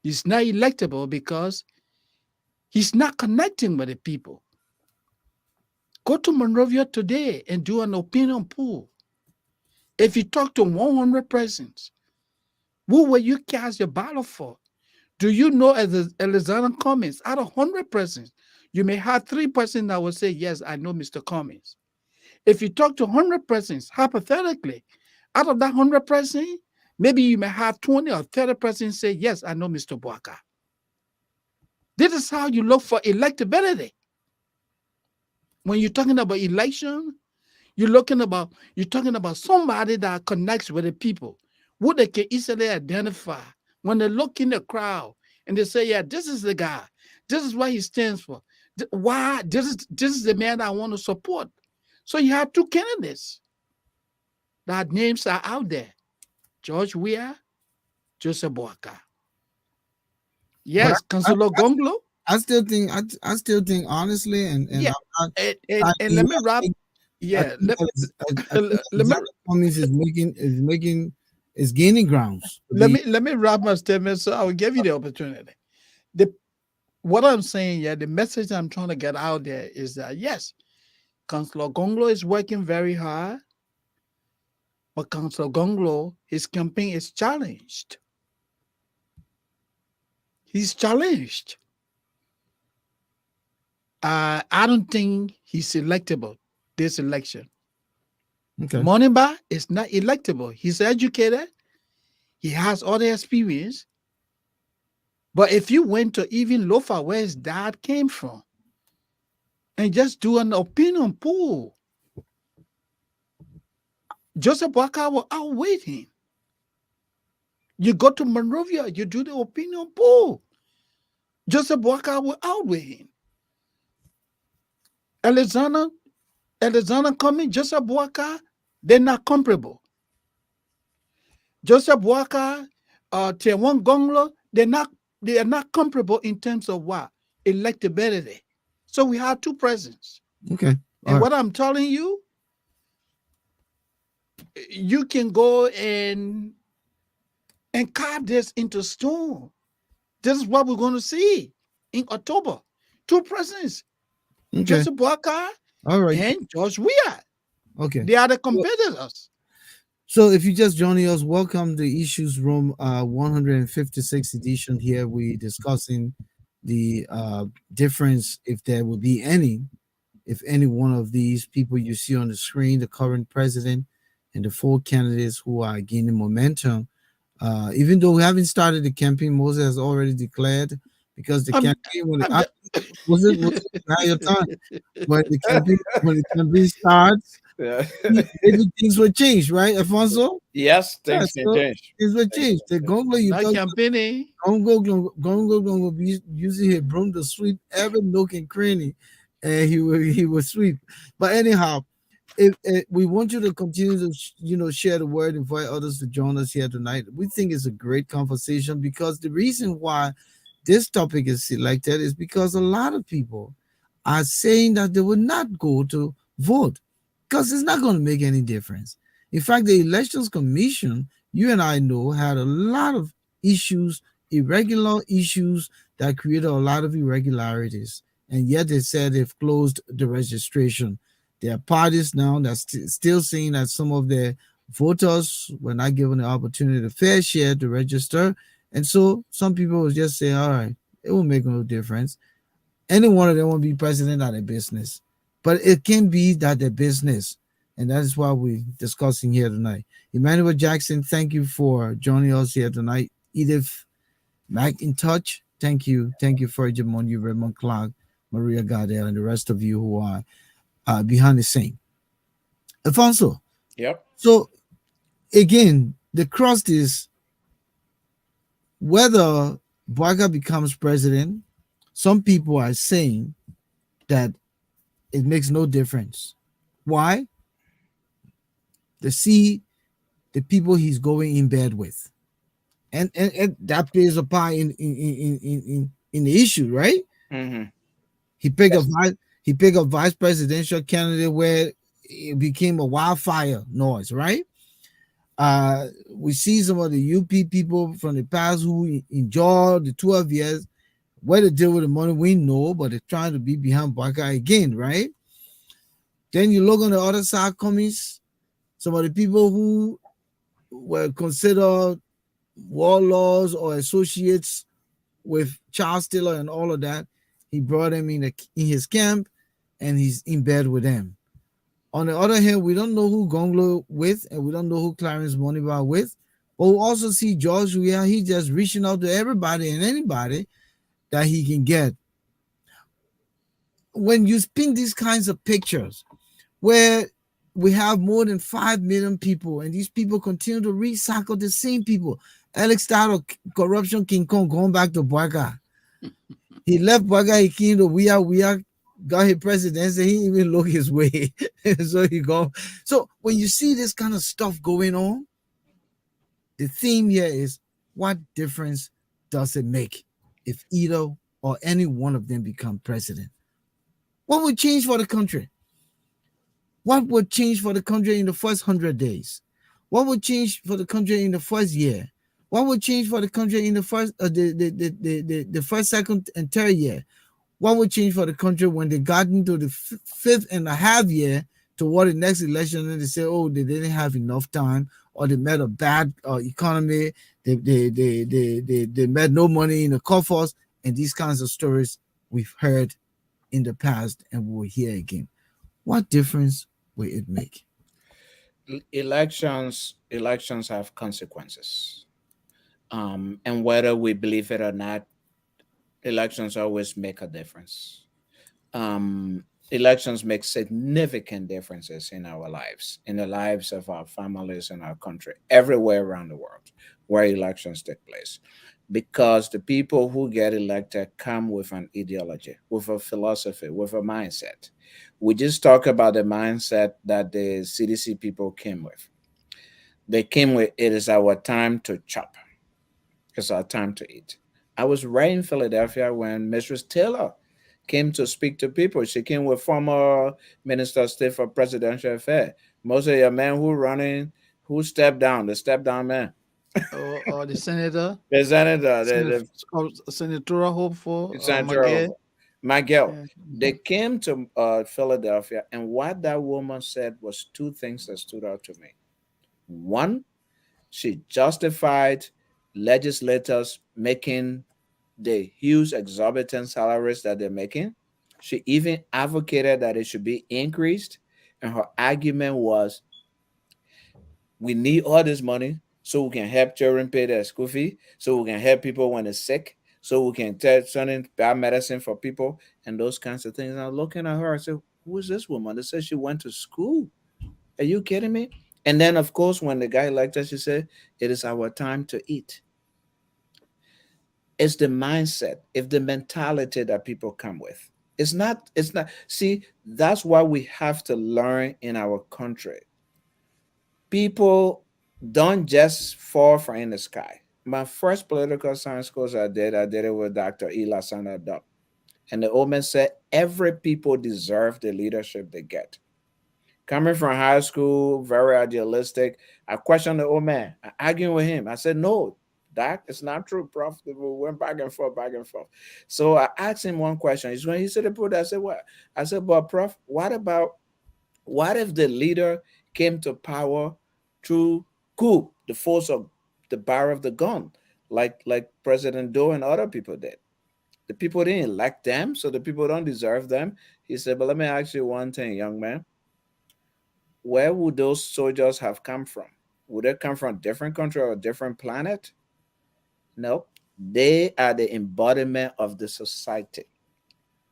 [SPEAKER 2] He's not electable because he's not connecting with the people. Go to Monrovia today and do an opinion poll. If you talk to 100 persons, who will you cast your ballot for? Do you know as Alexander Cummings, out of 100 persons, you may have 3 persons that will say, yes, I know Mr. Cummings. If you talk to 100 persons, hypothetically, out of that 100 persons, maybe you may have 20 or 30 persons say, yes, I know Mr. Boakai. This is how you look for electability. When you're talking about election, you're talking about somebody that connects with the people, who they can easily identify. When they look in the crowd and they say, yeah, this is the guy. This is what he stands for. Why? This is the man I want to support. So you have two candidates that names are out there. George Weah, Joseph Boakai. Yes, Councillor Gongloe.
[SPEAKER 1] I still think honestly, and
[SPEAKER 2] yeah, and let me wrap. Yeah, let me.
[SPEAKER 1] Cummings is gaining grounds.
[SPEAKER 2] Let me wrap my statement, so I will give you the opportunity. What I'm saying, the message I'm trying to get out there is that yes, Councillor Gongloe is working very hard, but Councillor Gongloe, his campaign is challenged. He's challenged. I don't think he's electable this election.
[SPEAKER 1] Okay.
[SPEAKER 2] Moniba is not electable. He's educated. He has all the experience. But if you went to even Lofa, where his dad came from, and just do an opinion poll, Joseph Boakai will outweigh him. You go to Monrovia, you do the opinion poll. Joseph Boakai will outweigh him. Alexander, Alexander Cummings, Joseph Boakai, they're not comparable. Joseph Boakai, Tiawan Gongloe, they are not comparable in terms of what? Electability. So we have two presidents.
[SPEAKER 1] Okay.
[SPEAKER 2] And
[SPEAKER 1] All right.
[SPEAKER 2] what I'm telling you, you can go and carve this into stone. This is what we're going to see in October. Two presidents,
[SPEAKER 1] Okay.
[SPEAKER 2] Joseph Boakai
[SPEAKER 1] All right.
[SPEAKER 2] and George Weah.
[SPEAKER 1] Okay.
[SPEAKER 2] They are the
[SPEAKER 1] So,
[SPEAKER 2] competitors.
[SPEAKER 1] so if you just joining us, welcome to Issues Room 156 edition. Here we discussing the difference, if there will be any, if any one of these people you see on the screen, the current president and the four candidates who are gaining momentum. Even though we haven't started the campaign, Moses has already declared because the
[SPEAKER 2] I'm,
[SPEAKER 1] campaign when
[SPEAKER 2] I'm just,
[SPEAKER 1] was it now your time when the campaign starts,
[SPEAKER 3] Yeah.
[SPEAKER 1] maybe things will change, right, Alfonso?
[SPEAKER 3] Yes,
[SPEAKER 1] Yeah,
[SPEAKER 3] things can
[SPEAKER 1] so
[SPEAKER 3] change.
[SPEAKER 1] things will
[SPEAKER 3] Things
[SPEAKER 1] change. The
[SPEAKER 3] can change.
[SPEAKER 1] Gonglo you
[SPEAKER 2] not
[SPEAKER 1] talk
[SPEAKER 2] campaigning.
[SPEAKER 1] Gongo be using his broom to sweep every nook and cranny, and he will sweep. But anyhow, if we want you to continue to share the word, invite others to join us here tonight. We think it's a great conversation because the reason why this topic is selected is because a lot of people are saying that they will not go to vote because it's not going to make any difference. In fact, the Elections Commission, you and I know, had a lot of issues, irregular issues that created a lot of irregularities. And yet they said they've closed the registration. There are parties now that's still saying that some of their voters were not given the opportunity to fair share to register. And so some people will just say, all right, it will make no difference. Any one of them will be president of their business. But it can be that their business. And that is why we're discussing here tonight. Emmanuel Jackson, thank you for joining us here tonight. Edith McIntosh, thank you. Thank you for Money, Raymond Clark, Maria Gardel, and the rest of you who are behind the scene. Alfonso,
[SPEAKER 3] Yep.
[SPEAKER 1] so again, the crust is whether Boakai becomes president. Some people are saying that it makes no difference. Why? They see the people he's going in bed with. And that plays a part in the issue, right?
[SPEAKER 3] Mm-hmm.
[SPEAKER 1] He picked a
[SPEAKER 3] Yes.
[SPEAKER 1] vice presidential candidate where it became a wildfire noise, right? We see some of the UP people from the past who enjoyed the 12 years. Where to deal with the money, we know, but they're trying to be behind Boakai again, right? Then you look on the other side, Cummings, some of the people who were considered warlords or associates with Charles Taylor and all of that. He brought them in his camp and he's in bed with them. On the other hand, we don't know who Gongloe with and we don't know who Clarence Moniba with. But we also see George Weah, he just reaching out to everybody and anybody that he can get. When you spin these kinds of pictures where we have more than 5 million people and these people continue to recycle the same people. Alex Style, corruption King Kong, going back to Boakai. He left Boakai, he came to We are got his presidency, he even look his way. So he go. So when you see this kind of stuff going on, the theme here is what difference does it make if either or any one of them become president? What would change for the country? What would change for the country in the first 100 days? What would change for the country in the first year? What would change for the country in the first, the first, second, and third year? What would change for the country when they got into the fifth and a half year toward the next election and they say, oh, they didn't have enough time or they met a bad economy, they met no money in the coffers, and these kinds of stories we've heard in the past and we'll hear again. What difference will it make?
[SPEAKER 3] Elections have consequences. And whether we believe it or not, elections always make a difference. Um, Elections make significant differences in our lives, in the lives of our families and our country, everywhere around the world where elections take place. Because the people who get elected come with an ideology, with a philosophy, with a mindset. We just talk about the mindset that the CDC people came with. They came with, it is our time to chop. It's our time to eat. I was right in Philadelphia when Mistress Taylor came to speak to people. She came with former Minister of State for Presidential Affairs. Most of your men who running, who stepped down, the step down man.
[SPEAKER 2] Or the senator,
[SPEAKER 3] The senator,
[SPEAKER 2] Senator, senatorial
[SPEAKER 3] the
[SPEAKER 2] hopeful,
[SPEAKER 3] senator of
[SPEAKER 2] Maggie.
[SPEAKER 3] Miguel.
[SPEAKER 2] Yeah.
[SPEAKER 3] They came to Philadelphia, and what that woman said was two things that stood out to me. One, she justified legislators making the huge exorbitant salaries that they're making. She even advocated that it should be increased. And her argument was, we need all this money so we can help children pay their school fee, so we can help people when they're sick, so we can tell certain bad medicine for people and those kinds of things. And I was looking at her, I said, who is this woman? They said she went to school. Are you kidding me? And then, of course, when the guy elected, she said, it is our time to eat. It's the mindset, if the mentality that people come with. It's not, see, that's why we have to learn in our country. People don't just fall from in the sky. My first political science course I did it with Dr. Ela Sanadop. And the old man said, every people deserve the leadership they get. Coming from high school, very idealistic. I questioned the old man. I argued with him. I said, no, Doc, it's not true, Prof. We went back and forth, back and forth. So I asked him one question. He's when he said, I said, what? I said, but Prof, what if the leader came to power through coup, the force of the bar of the gun, like President Doe and other people did? The people didn't elect them, so the people don't deserve them. He said, but let me ask you one thing, young man. Where would those soldiers have come from? Would they come from a different country or a different planet? No. They are the embodiment of the society.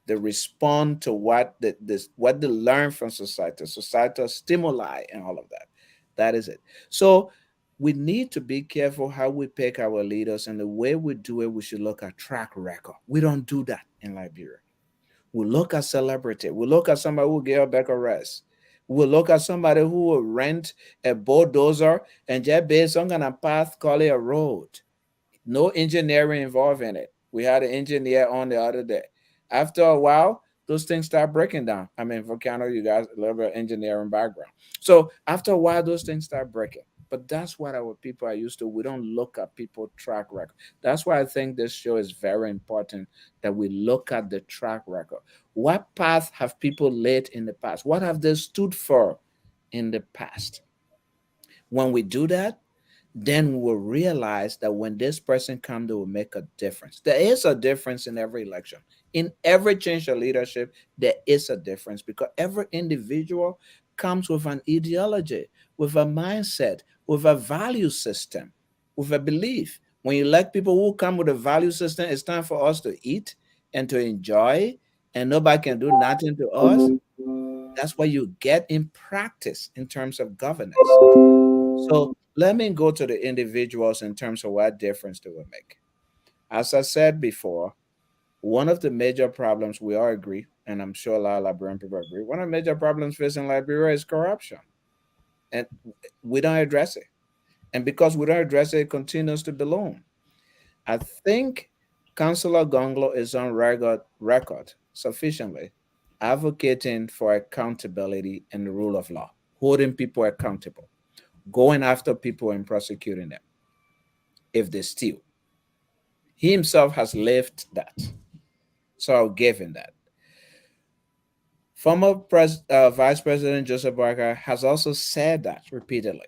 [SPEAKER 3] They respond to what they learn from society, societal stimuli, and all of that. That is it. So we need to be careful how we pick our leaders, and the way we do it, we should look at track record. We don't do that in Liberia. We look at celebrity. We look at somebody who gave back a rest. We look at somebody who will rent a bulldozer and just build some kind of path, call it a road. No engineering involved in it. We had an engineer on the other day. After a while, those things start breaking down. I mean, Volcano, you guys a little bit of engineering background. So after a while, those things start breaking. But that's what our people are used to. We don't look at people track record. That's why I think this show is very important that we look at the track record. What path have people laid in the past? What have they stood for in the past? When we do that, then we will realize that when this person comes, they will make a difference. There is a difference in every election. In every change of leadership, there is a difference because every individual comes with an ideology, with a mindset, with a value system, with a belief. When you elect people who come with a value system, it's time for us to eat and to enjoy, and nobody can do nothing to us. That's what you get in practice in terms of governance. So let me go to the individuals in terms of what difference they will make. As I said before, one of the major problems we all agree, and I'm sure a lot of Liberian people agree, one of the major problems facing Liberia is corruption. And we don't address it. And because we don't address it, it continues to balloon. I think Councillor Gongloe is on record sufficiently advocating for accountability and the rule of law, holding people accountable, going after people and prosecuting them if they steal. He himself has lived that. So I'll give him that. Former Vice President Joseph Boakai has also said that repeatedly.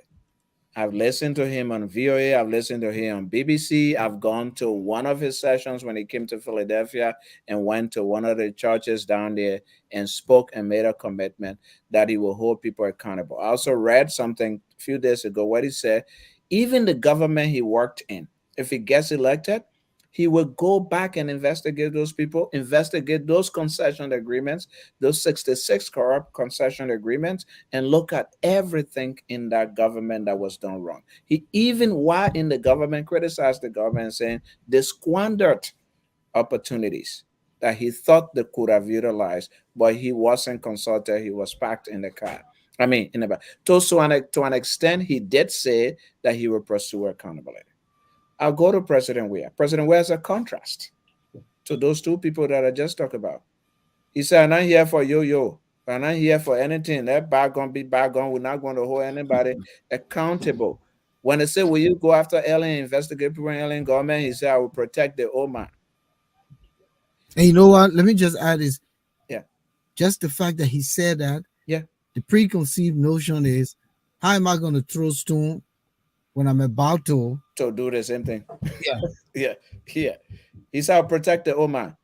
[SPEAKER 3] I've listened to him on VOA. I've listened to him on BBC. I've gone to one of his sessions when he came to Philadelphia and went to one of the churches down there and spoke and made a commitment that he will hold people accountable. I also read something a few days ago where he said, even the government he worked in, if he gets elected, he will go back and investigate those people, investigate those concession agreements, those 66 corrupt concession agreements, and look at everything in that government that was done wrong. He even, while in the government, criticized the government, saying they squandered opportunities that he thought they could have utilized, but he wasn't consulted. He was packed in the car. I mean, in the back. To an extent, he did say that he will pursue accountability. I'll go to President Weah. President Weah is a contrast to those two people that I just talked about. He said, I'm not here for yo-yo. I'm not here for anything. That bygone be bygone. We're not going to hold anybody accountable. When they say, will you go after alien, investigate people in alien government? He said, I will protect the old man.
[SPEAKER 1] And you know what? Let me just add is
[SPEAKER 3] Yeah.
[SPEAKER 1] just the fact that he said that,
[SPEAKER 3] Yeah.
[SPEAKER 1] the preconceived notion is, how am I going to throw stone when I'm about to?
[SPEAKER 3] To do the same thing.
[SPEAKER 1] Yeah.
[SPEAKER 3] Yeah. Yeah. He said, I'll protect the old man.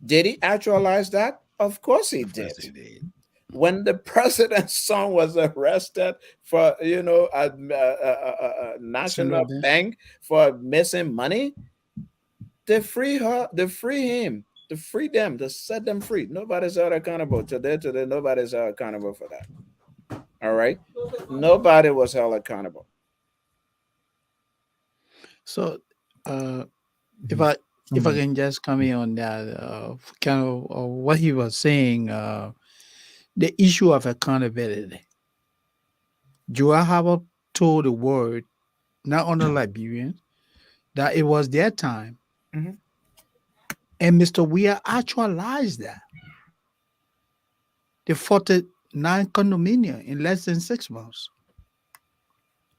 [SPEAKER 3] Did he actualize that? Of course he did.
[SPEAKER 2] Yes, it is.
[SPEAKER 3] When the president's son was arrested for, a national
[SPEAKER 2] Central Bank.
[SPEAKER 3] bank for missing money, they free her, they free him, they free them, they set them free. Nobody's held accountable today. Nobody's held accountable for that. All right, nobody was held accountable.
[SPEAKER 2] So, if I can just come in on that, kind of what he was saying, the issue of accountability. Joe Howard told the world, not only Liberians, that it was their time,
[SPEAKER 3] Mhm.
[SPEAKER 2] and Mr. Weah actualized that. They fought nine condominium in less than 6 months.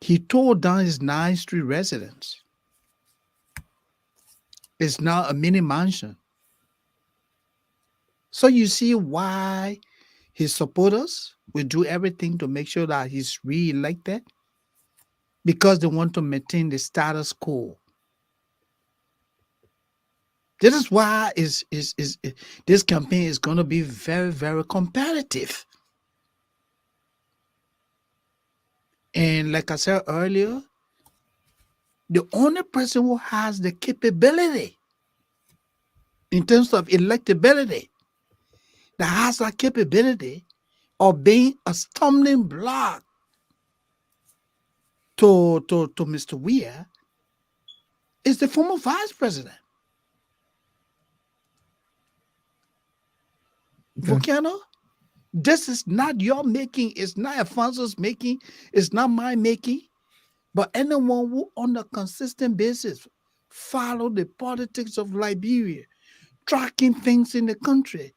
[SPEAKER 2] He tore down his 9th Street residence. It's now a mini mansion. So you see why his supporters will do everything to make sure that he's re-elected, because they want to maintain the status quo. This is why this campaign is going to be very, very competitive. And like I said earlier, the only person who has the capability in terms of electability, that has that capability of being a stumbling block to Mr. Weah, is the former vice president.
[SPEAKER 1] Okay.
[SPEAKER 2] Volcano, this is not your making, it's not Alphonso's making, it's not my making, but anyone who on a consistent basis follow the politics of Liberia, tracking things in the country,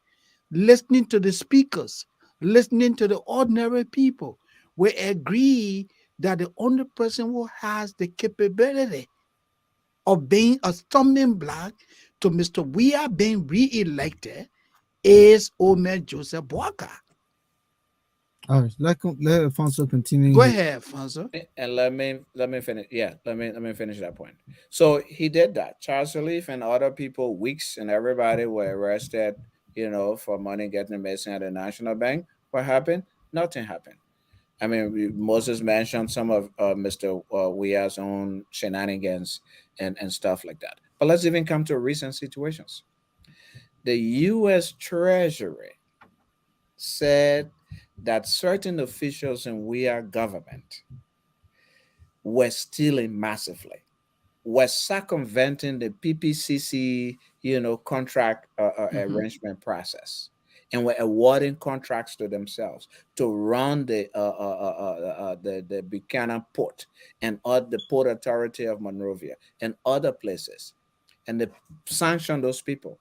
[SPEAKER 2] listening to the speakers, listening to the ordinary people, we agree that the only person who has the capability of being a stumbling block to Mr. Weah being re-elected is Omer Joseph Boakai.
[SPEAKER 1] All right. Let Alfonso continue
[SPEAKER 2] Go
[SPEAKER 1] here.
[SPEAKER 2] ahead, Alfonso.
[SPEAKER 3] And let me finish. Yeah, let me finish that point. So he did that. Charles Relief and other people, Weeks and everybody were arrested, for money getting missing at the National Bank. What happened? Nothing happened. I mean, Moses mentioned some of Mr. Weah's own shenanigans and stuff like that. But let's even come to recent situations. The U.S. Treasury said that certain officials in Weah government were stealing massively, were circumventing the PPCC, contract arrangement process, and were awarding contracts to themselves to run the Buchanan port and the Port Authority of Monrovia and other places, and they sanctioned those people.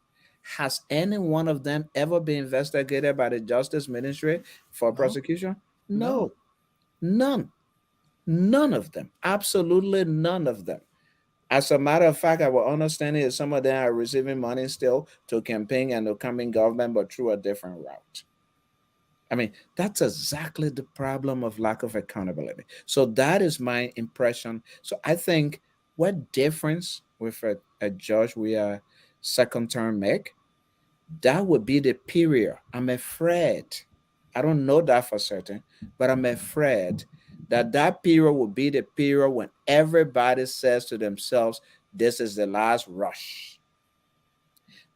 [SPEAKER 3] Has any one of them ever been investigated by the Justice Ministry for
[SPEAKER 2] No.
[SPEAKER 3] prosecution?
[SPEAKER 2] No.
[SPEAKER 3] No, none of them. Absolutely none of them. As a matter of fact, our understanding is some of them are receiving money still to campaign and to come in government, but through a different route. I mean, that's exactly the problem of lack of accountability. So that is my impression. So I think what difference with a George Weah second term make, that would be the period. I'm afraid. I don't know that for certain, but I'm afraid that that period will be the period when everybody says to themselves, this is the last rush.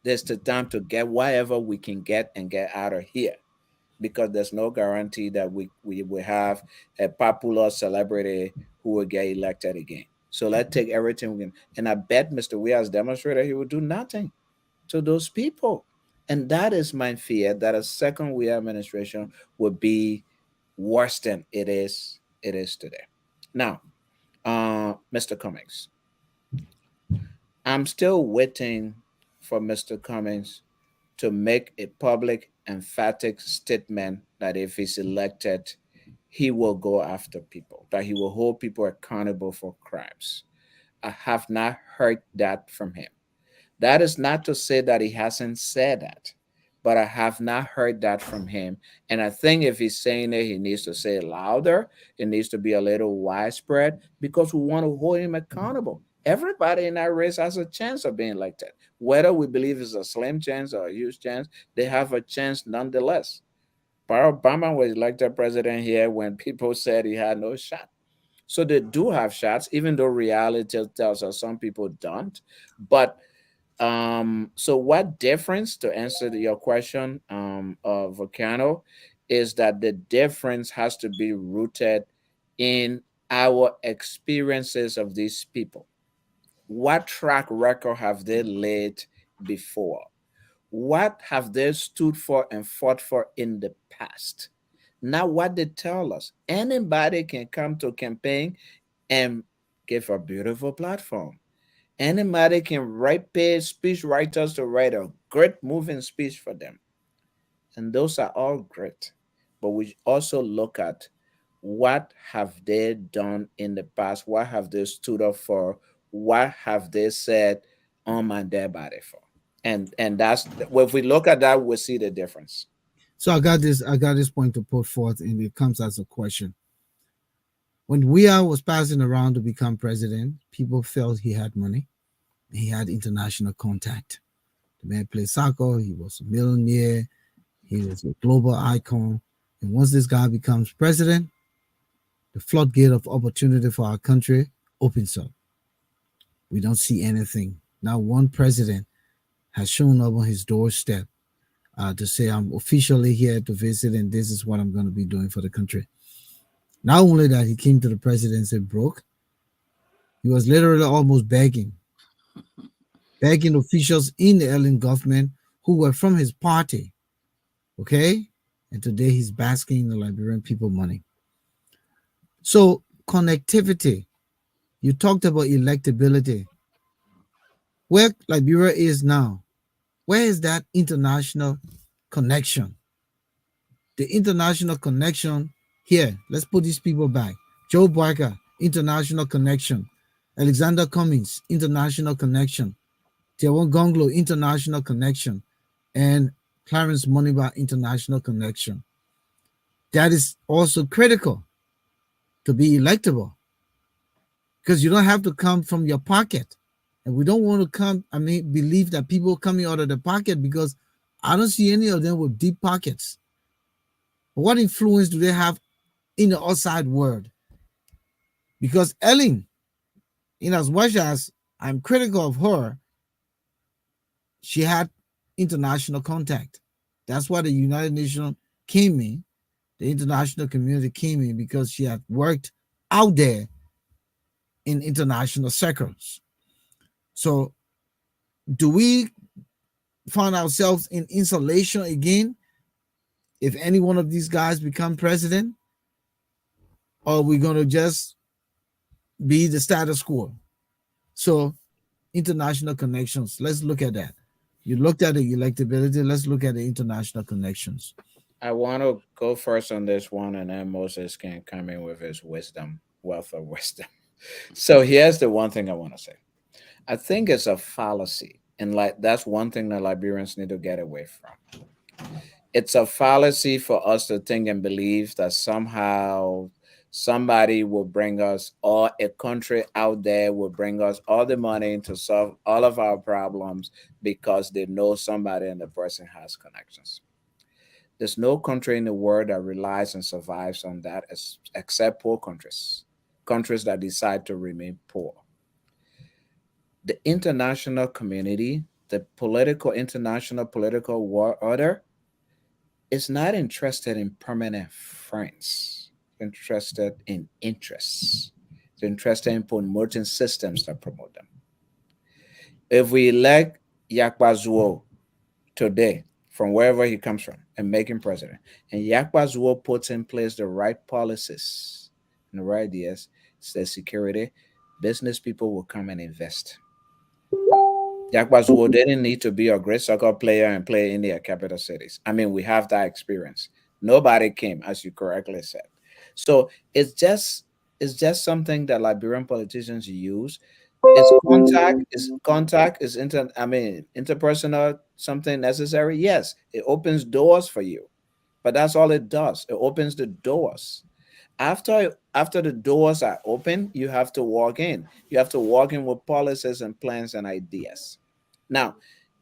[SPEAKER 3] There's the time to get whatever we can get and get out of here, because there's no guarantee that we will have a popular celebrity who will get elected again. So let's take everything we can. And I bet Mr. Weah has demonstrated he will do nothing to those people. And that is my fear, that a second Weah administration would be worse than it is today. Now, Mr. Cummings, I'm still waiting for Mr. Cummings to make a public, emphatic statement that if he's elected, he will go after people, that he will hold people accountable for crimes. I have not heard that from him. That is not to say that he hasn't said that, but I have not heard that from him. And I think if he's saying it, he needs to say it louder. It needs to be a little widespread because we want to hold him accountable. Everybody in that race has a chance of being elected. Whether we believe it's a slim chance or a huge chance, they have a chance nonetheless. Barack Obama was elected president here when people said he had no shot. So they do have shots, even though reality tells us some people don't. But so what difference, to answer your question, of Volcano, is that the difference has to be rooted in our experiences of these people. What track record have they laid before? What have they stood for and fought for in the past? Now, what they tell us, anybody can come to campaign and give a beautiful platform. Anybody can pay speech writers to write a great moving speech for them. And those are all great. But we also look at what have they done in the past? What have they stood up for? What have they said on my dead body for? And that's, well, if we look at that, we'll see the difference.
[SPEAKER 1] So I got this point to put forth, and it comes as a question. When Weah was passing around to become president, people felt he had money. He had international contact. The man played soccer. He was a millionaire. He was a global icon. And once this guy becomes president, the floodgate of opportunity for our country opens up. We don't see anything. Now, one president has shown up on his doorstep to say, I'm officially here to visit, and this is what I'm going to be doing for the country. Not only that, he came to the presidency broke, he was literally almost begging officials in the alien government who were from his party. Okay? And today he's basking in the Liberian people money. So, connectivity. You talked about electability. Where Liberia is now, where is that international connection? The international connection here, let's put these people back. Joe Boakai, international connection. Alexander Cummings, international connection. Tiawan Gongloe, international connection. And Clarence Moniba, international connection. That is also critical to be electable because you don't have to come from your pocket. And we don't want to believe that people coming out of the pocket, because I don't see any of them with deep pockets. But what influence do they have in the outside world? Because Ellen, in as much as I'm critical of her, she had international contact. That's why the United Nations came in, the international community came in, because she had worked out there in international circles. So, do we find ourselves in insulation again if any one of these guys become president? Or are we going to just be the status quo? So, international connections, let's look at that. You looked at the electability, let's look at the international connections.
[SPEAKER 3] I want to go first on this one, and then Moses can come in with his wisdom, wealth of wisdom. So here's the one thing I want to say. I think it's a fallacy, and like that's one thing that Liberians need to get away from. It's a fallacy for us to think and believe that somehow somebody will bring us, or a country out there will bring us all the money to solve all of our problems because they know somebody and the person has connections. There's no country in the world that relies and survives on that except poor countries, countries that decide to remain poor. The international community the political international political war order is not interested in permanent friends. It's interested in interests. It's interested in promoting systems that promote them. If we elect Yakbazuo today from wherever he comes from and make him president, and Yakbazuo puts in place the right policies and the right ideas, the security, business people will come and invest. Yakbazuo didn't need to be a great soccer player and play in their capital cities. I mean, we have that experience. Nobody came, as you correctly said. So it's just something that Liberian politicians use. Is interpersonal something necessary? Yes, it opens doors for you, but that's all it does. It opens the doors. After the doors are open, you have to walk in. You have to walk in with policies and plans and ideas. Now,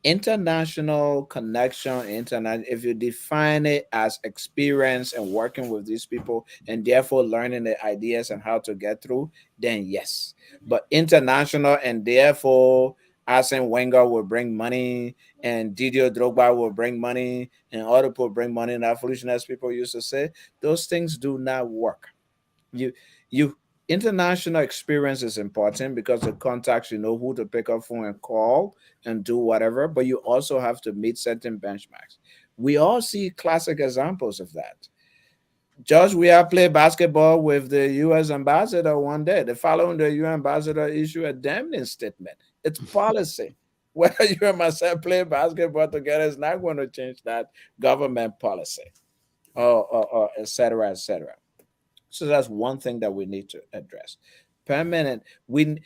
[SPEAKER 3] international connection, internet, if you define it as experience and working with these people and therefore learning the ideas and how to get through, then yes. But international and therefore Arsene Wenger will bring money and Didier Drogba will bring money and other people bring money, and that foolishness people used to say, those things do not work. You international experience is important because the contacts, you know who to pick up phone and call and do whatever, but you also have to meet certain benchmarks. We all see classic examples of that. George Weah played basketball with the US ambassador one day. The following the UN ambassador issued a damning statement. It's policy. Whether you and myself play basketball together is not going to change that government policy, or et cetera, et cetera. So that's one thing that we need to address. Permanent. We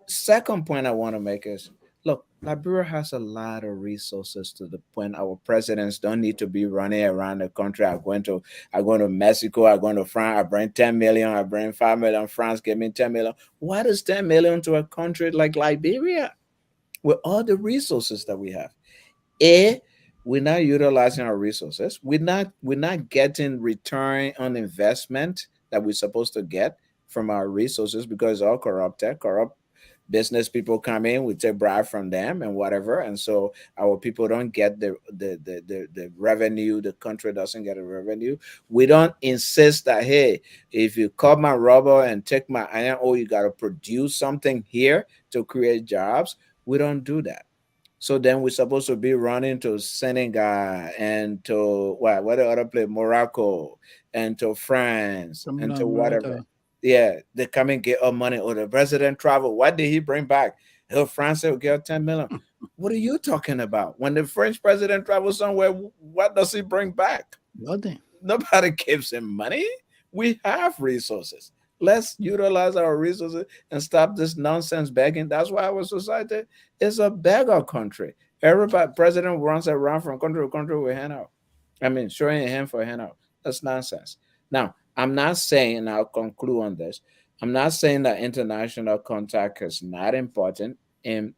[SPEAKER 3] Second point I want to make is, look, Liberia has a lot of resources to the point our presidents don't need to be running around the country. I going to Mexico, I going to France, I bring 10 million, I bring 5 million, France give me 10 million. What is 10 million to a country like Liberia with all the resources that we have? A, we're not utilizing our resources. We're not getting return on investment that we're supposed to get from our resources because it's all corrupted. Corrupt business people come in, we take bribe from them and whatever, and so our people don't get the revenue. The country doesn't get a revenue. We don't insist that, hey, if you cut my rubber and take my iron ore, you got to produce something here to create jobs. We don't do that. So then we're supposed to be running to Senegal and to what the other place, Morocco, and to France
[SPEAKER 2] Something
[SPEAKER 3] and
[SPEAKER 2] like
[SPEAKER 3] to whatever.
[SPEAKER 2] that.
[SPEAKER 3] Yeah, they come and get our money. Or the president travel. What did he bring back? Oh, France will get 10 million. What are you talking about? When the French president travels somewhere, what does he bring back?
[SPEAKER 2] Nothing.
[SPEAKER 3] Nobody gives him money. We have resources. Let's utilize our resources and stop this nonsense begging. That's why our society is a beggar country. Everybody, president runs around from country to country with handout. I mean, showing a hand for a handout. That's nonsense. Now, I'm not saying, and I'll conclude on this. I'm not saying that international contact is not important in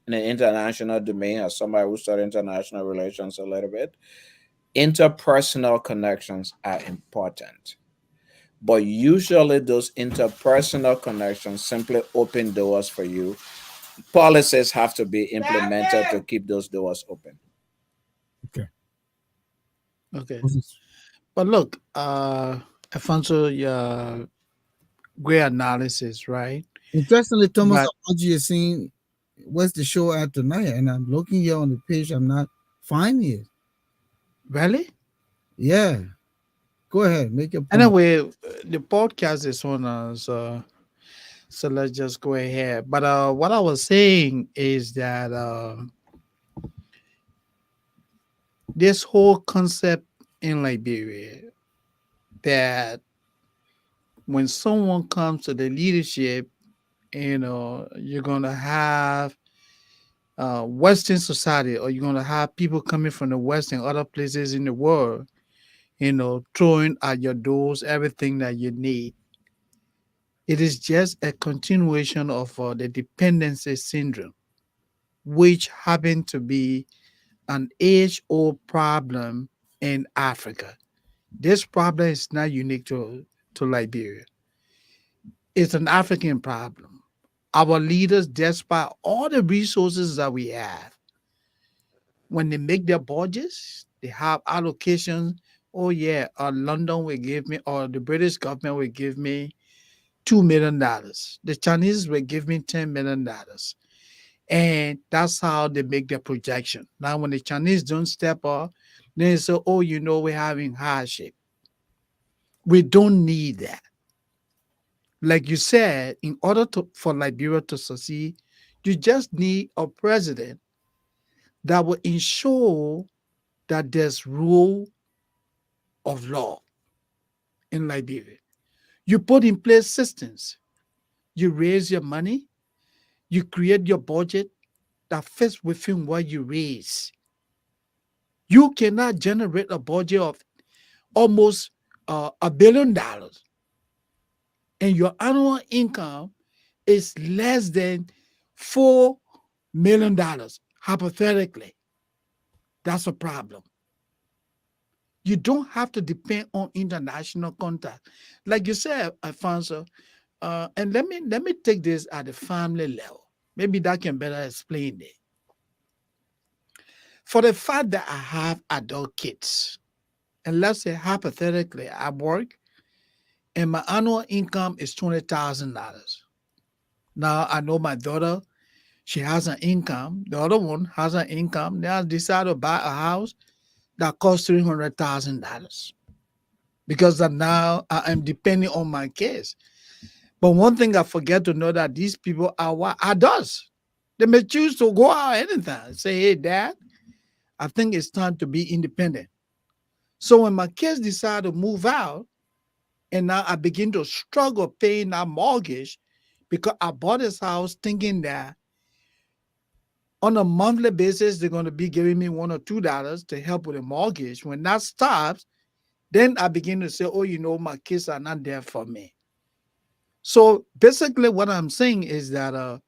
[SPEAKER 3] the international domain. As somebody who studied international relations a little bit, interpersonal connections are important, but usually those interpersonal connections simply open doors for you. Policies have to be implemented to keep those doors open.
[SPEAKER 1] Okay.
[SPEAKER 2] Okay.
[SPEAKER 1] This is-
[SPEAKER 2] But look, Alfonso, yeah, great analysis, right?
[SPEAKER 1] Interestingly, Thomas
[SPEAKER 2] But
[SPEAKER 1] Aji is saying, "Where's the show at tonight?" And I'm looking here on the page. I'm not finding it.
[SPEAKER 2] really,
[SPEAKER 1] Yeah. Go ahead. Make your point.
[SPEAKER 2] anyway, the podcast is on us. So let's just go ahead. But what I was saying is that this whole concept in Liberia that when someone comes to the leadership, you're gonna have Western society, or you're gonna have people coming from the West and other places in the world, throwing at your doors everything that you need. It is just a continuation of the dependency syndrome, which happened to be an age-old problem in Africa. This problem is not unique to Liberia. It's an African problem. Our leaders, despite all the resources that we have, when they make their budgets, they have allocations. Oh yeah, London will give me, or the British government will give me $2 million. The Chinese will give me $10 million, and that's how they make their projection. Now, when the Chinese don't step up, then they say, "Oh, we're having hardship." We don't need that. Like you said, in order for Liberia to succeed, you just need a president that will ensure that there's rule of law in Liberia. You put in place systems. You raise your money. You create your budget that fits within what you raise. You cannot generate a budget of almost $1 billion, and your annual income is less than $4 million. Hypothetically, that's a problem. You don't have to depend on international contact, like you said, Alfonso. And let me take this at the family level. Maybe that can better explain it. For the fact that I have adult kids, and let's say hypothetically I work and my annual income is $20,000. Now I know my daughter, she has an income. The other one has an income. They have decided to buy a house that costs $300,000 because now I am depending on my kids. But one thing I forget to know that these people are what adults. They may choose to go out anytime. Say, hey, Dad, I think it's time to be independent. So when my kids decide to move out, and now I begin to struggle paying that mortgage because I bought this house thinking that on a monthly basis, they're going to be giving me $1 or $2 to help with the mortgage. When that stops, then I begin to say, oh, my kids are not there for me. So basically what I'm saying is that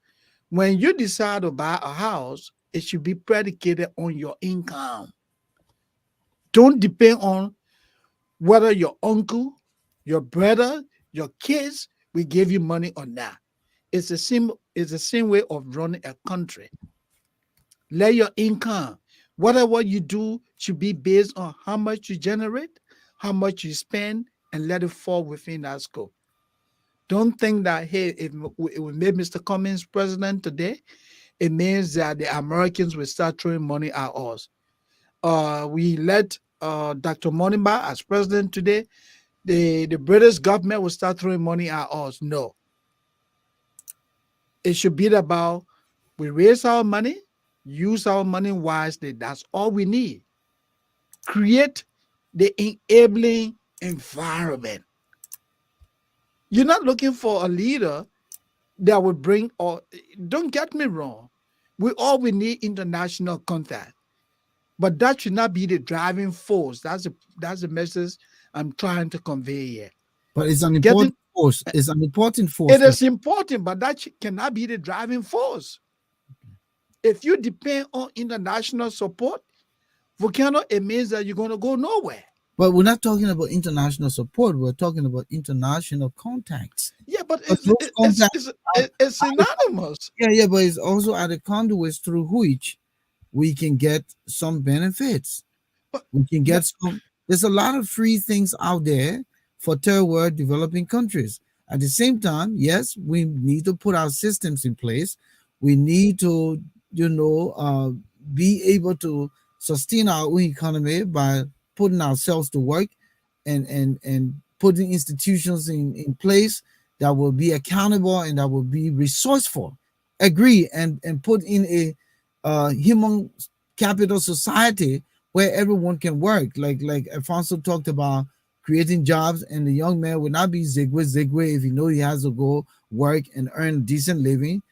[SPEAKER 2] when you decide to buy a house, it should be predicated on your income. Don't depend on whether your uncle, your brother, your kids will give you money or not. It's the same way of running a country. Let your income, whatever you do, should be based on how much you generate, how much you spend, and let it fall within that scope. Don't think that, hey, if we made Mr. Cummings president today, it means that the Americans will start throwing money at us. We let Dr. Moniba as president today, the British government will start throwing money at us. No. It should be about we raise our money, use our money wisely. That's all we need. Create the enabling environment. You're not looking for a leader that would bring, or don't get me wrong, we need international contact, but that should not be the driving force. That's the message I'm trying to convey here.
[SPEAKER 1] But it's an
[SPEAKER 2] Getting
[SPEAKER 1] important force. It's an important force.
[SPEAKER 2] it is important, but that cannot be the driving force. If you depend on international support, Volcano, it means that you're going to go nowhere.
[SPEAKER 1] But we're not talking about international support. We're talking about international contacts.
[SPEAKER 2] Yeah, but
[SPEAKER 1] But those
[SPEAKER 2] it's synonymous.
[SPEAKER 1] yeah, but it's also at the conduits through which we can get some benefits.
[SPEAKER 2] But,
[SPEAKER 1] We can
[SPEAKER 2] but
[SPEAKER 1] get some. There's a lot of free things out there for third world developing countries. At the same time, yes, we need to put our systems in place. We need to, be able to sustain our own economy by putting ourselves to work and putting institutions in place that will be accountable and that will be resourceful. Agree and put in a human capital society where everyone can work. Like Alfonso talked about creating jobs, and the young man would not be zigwe if he has to go work and earn decent living,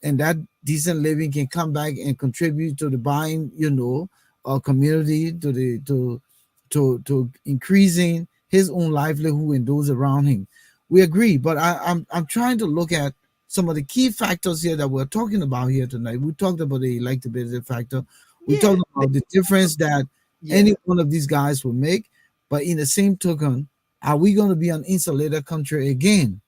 [SPEAKER 1] and that decent living can come back and contribute to the buying, community, to increasing his own livelihood and those around him. We agree, but I'm trying to look at some of the key factors here that we're talking about here tonight. We talked about the electability factor. We
[SPEAKER 2] yeah,
[SPEAKER 1] talked about the difference that
[SPEAKER 2] yeah.
[SPEAKER 1] any one of these guys will make. But in the same token, are we going to be an insulated country again?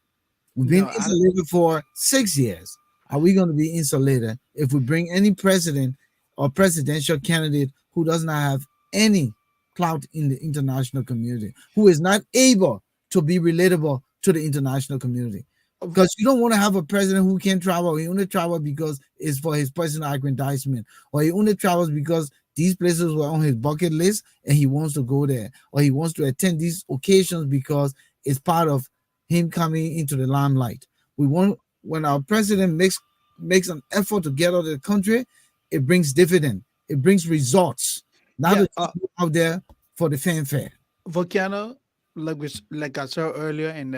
[SPEAKER 1] We've been
[SPEAKER 2] No,
[SPEAKER 1] insulated for 6 years. Are we going to be insulated if we bring any president or presidential candidate who does not have any clout in the international community, who is not able to be relatable to the international community. Because you don't want to have a president who can't travel. He only travels because it's for his personal aggrandizement, or he only travels because these places were on his bucket list and he wants to go there, or he wants to attend these occasions because it's part of him coming into the limelight. We want when our president makes an effort to get out of the country, it brings dividend, it brings results, not
[SPEAKER 2] Yeah,
[SPEAKER 1] to just go out there for the fanfare.
[SPEAKER 2] Volcano, like I said earlier, and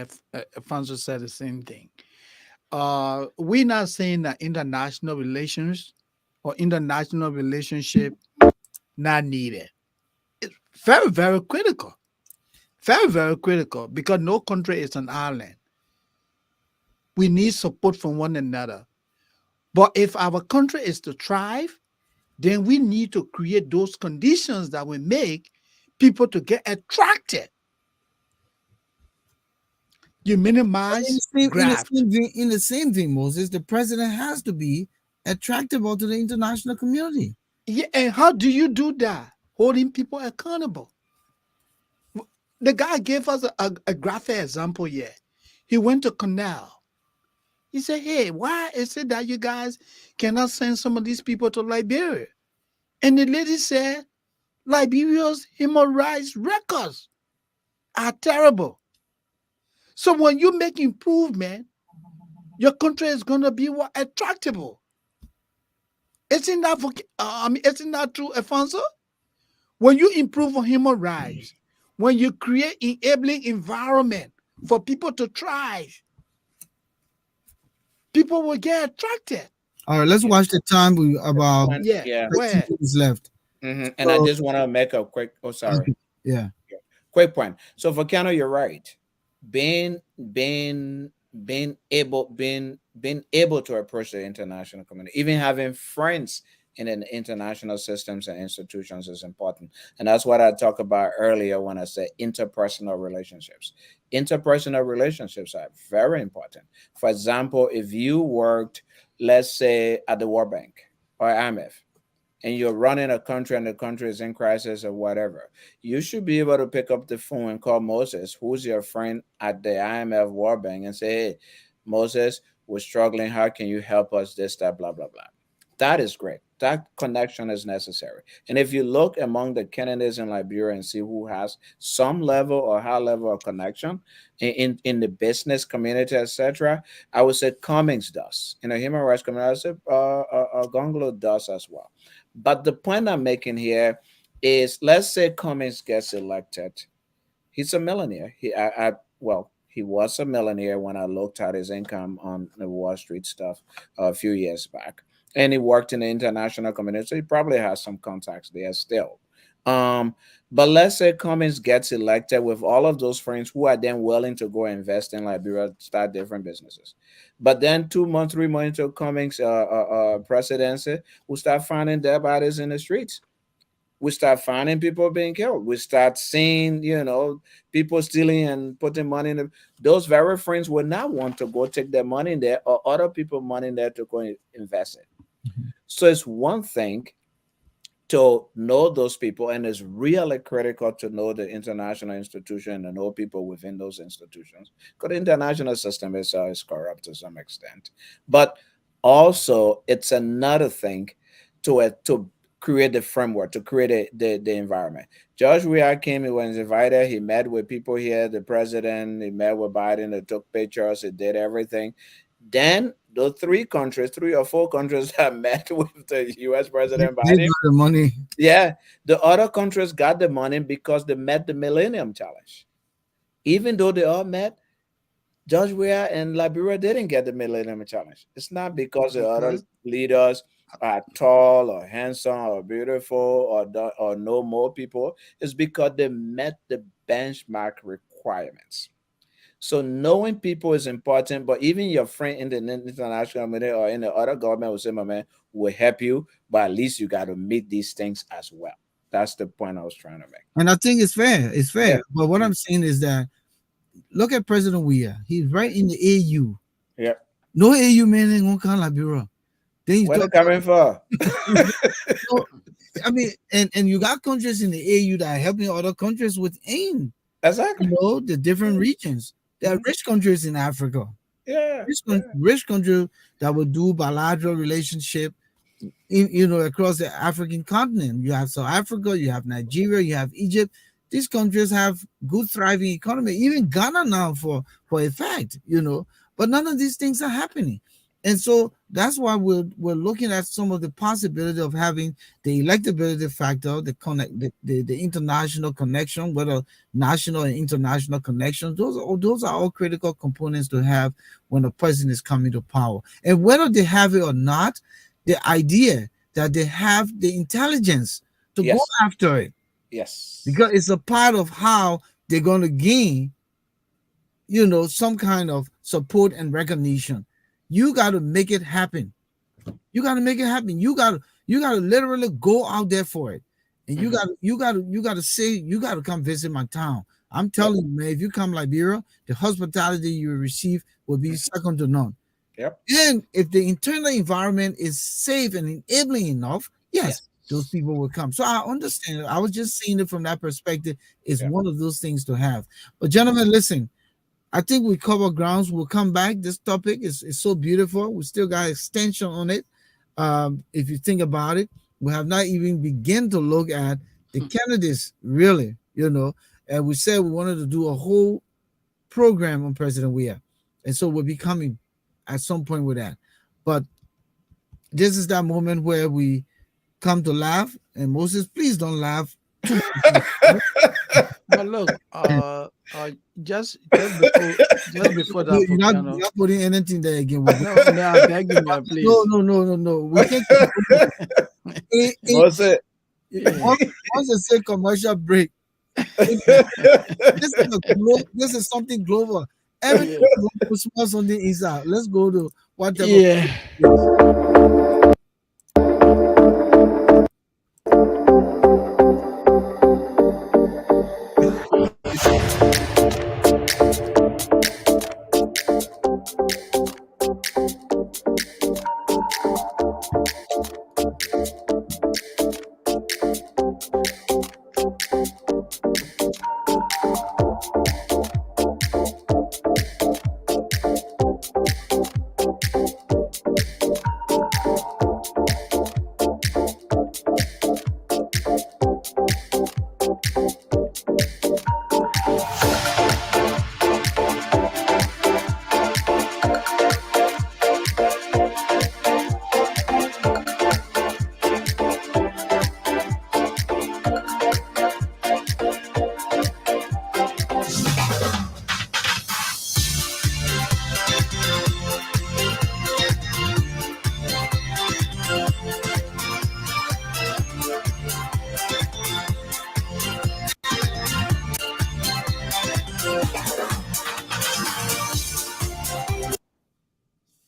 [SPEAKER 2] Alfonso said the same thing. We're not saying that international relations or international relationship not needed. It's very, very critical. Very, very critical because no country is an island. We need support from one another. But if our country is to thrive, then we need to create those conditions that will make people to get attracted. You
[SPEAKER 1] In the
[SPEAKER 2] minimize
[SPEAKER 1] same in the
[SPEAKER 2] graft.
[SPEAKER 1] same vein, in the same vein, Moses, the president has to be attractable to the international community.
[SPEAKER 2] Yeah, and how do you do that? Holding people accountable. The guy gave us a graphic example here. He went to Canal. He said, hey, why is it that you guys cannot send some of these people to Liberia? And the lady said, Liberia's human rights records are terrible. So when you make improvement, your country is going to be what attractable. Isn't that true, Alfonso? When you improve on human rights, when you create enabling environment for people to thrive, people will get attracted.
[SPEAKER 1] All right, let's
[SPEAKER 3] Yeah.
[SPEAKER 1] watch the time. We about
[SPEAKER 3] When,
[SPEAKER 2] Yeah,
[SPEAKER 3] yeah.
[SPEAKER 2] go
[SPEAKER 1] like two
[SPEAKER 2] ahead.
[SPEAKER 1] minutes left.
[SPEAKER 3] And I
[SPEAKER 1] So
[SPEAKER 3] just want to make a quick. Oh, sorry.
[SPEAKER 1] okay, yeah.
[SPEAKER 3] Quick point. So Volcano, you're right. Being being being able to approach the international community, even having friends in an international systems and institutions is important. And that's what I talked about earlier when I said interpersonal relationships. Interpersonal relationships are very important. For example, if you worked, let's say, at the World Bank or IMF, and you're running a country and the country is in crisis or whatever, you should be able to pick up the phone and call Moses, who's your friend at the IMF World Bank, and say, hey, Moses, we're struggling. How can you help us? This, that, blah, blah, blah. That is great. That connection is necessary. And if you look among the candidates in Liberia and see who has some level or high level of connection in the business community, etc., I would say Cummings does. In the human rights community, I would say Gongloe does as well. But the point I'm making here is, let's say Cummings gets elected. He's a millionaire. He was a millionaire when I looked at his income on the Wall Street stuff a few years back, and he worked in the international community, so he probably has some contacts there still. Um, but let's say Cummings gets elected with all of those friends who are then willing to go invest in Liberia, start different businesses. But then 2 months, 3 months into Cummings' presidency, we start finding dead bodies in the streets. We start finding people being killed. We start seeing, people stealing and putting money in those very friends would not want to go take their money in there or other people money in there to go invest it.
[SPEAKER 1] Mhm.
[SPEAKER 3] So it's one thing to know those people, and it's really critical to know the international institution and know people within those institutions, because the international system is corrupt to some extent. But also it's another thing to create the framework, to create the environment. George Weah came, he was invited, he met with people here, the president, he met with Biden, they took pictures, he did everything. Then the three or four countries that met with the US President
[SPEAKER 1] They
[SPEAKER 3] Biden,
[SPEAKER 1] got the money.
[SPEAKER 3] yeah, the other countries got the money because they met the Millennium Challenge. Even though they all met, George Weah and Liberia didn't get the Millennium Challenge. It's not because the other
[SPEAKER 2] Because
[SPEAKER 3] leaders are tall or handsome or beautiful or know more people. It's because they met the benchmark requirements. So knowing people is important, but even your friend in the international community or in the other government will say, my man, will help you, but at least you got to meet these things as well. That's the point I was trying to make.
[SPEAKER 1] And I think it's fair. It's
[SPEAKER 3] Yeah.
[SPEAKER 1] fair. But what
[SPEAKER 3] Mm.
[SPEAKER 1] I'm saying is that look at President Weah. He's right in the AU.
[SPEAKER 3] Yeah.
[SPEAKER 1] No AU man ain't gonna come Liberia. Then you
[SPEAKER 3] What they
[SPEAKER 1] talk
[SPEAKER 3] coming for?
[SPEAKER 1] so, I mean, and you got countries in the AU that are helping other countries within,
[SPEAKER 3] Exactly.
[SPEAKER 1] the different regions. There are
[SPEAKER 3] Mhm.
[SPEAKER 1] rich countries in Africa,
[SPEAKER 3] Yeah, yeah.
[SPEAKER 1] rich countries that will do bilateral relationship across the African continent. You have South Africa, you have Nigeria, you have Egypt. These countries have good thriving economy, even Ghana now for a fact, but none of these things are happening. And so that's why we're looking at some of the possibility of having the electability factor, the international connection, whether national and international connections. Those are all critical components to have when a president is coming to power. And whether they have it or not, the idea that they have the intelligence to go
[SPEAKER 3] Yes,
[SPEAKER 1] after it, because
[SPEAKER 3] yes,
[SPEAKER 1] it's a part of how they're going to gain some kind of support and recognition. You got to make it happen. You got to literally go out there for it. And you
[SPEAKER 3] hmm,
[SPEAKER 1] got to say you got to come visit my town. I'm
[SPEAKER 3] yep,
[SPEAKER 1] telling you, man, if you come Liberia, the hospitality you receive will be
[SPEAKER 3] hmm,
[SPEAKER 1] second to none.
[SPEAKER 3] yep,
[SPEAKER 1] And if the internal environment is safe and enabling enough, yes,
[SPEAKER 3] yes,
[SPEAKER 1] those people will come. So I understand it. I was just seeing it from that perspective. It's
[SPEAKER 3] yep.
[SPEAKER 1] one of those things to have. But gentlemen, listen, I think we cover grounds. We'll come back. This topic is so beautiful. We still got extension on it. If you think about it, we have not even begun to look at the candidates, really, And we said we wanted to do a whole program on President Weah. And so we'll be coming at some point with that. But this is that moment where we come to laugh. And Moses, please don't laugh too much.
[SPEAKER 2] But look, just before
[SPEAKER 1] No,
[SPEAKER 2] that
[SPEAKER 1] you're
[SPEAKER 2] volcano.
[SPEAKER 1] not putting anything there again. We're
[SPEAKER 2] No, no, I'm begging you,
[SPEAKER 1] no,
[SPEAKER 2] please.
[SPEAKER 1] no, no, no, no. We can't keep going.
[SPEAKER 3] Mose,
[SPEAKER 1] Once once they say commercial break, this is something global. Everything
[SPEAKER 2] Yeah.
[SPEAKER 1] smells on the inside. Let's go to whatever.
[SPEAKER 2] Yeah.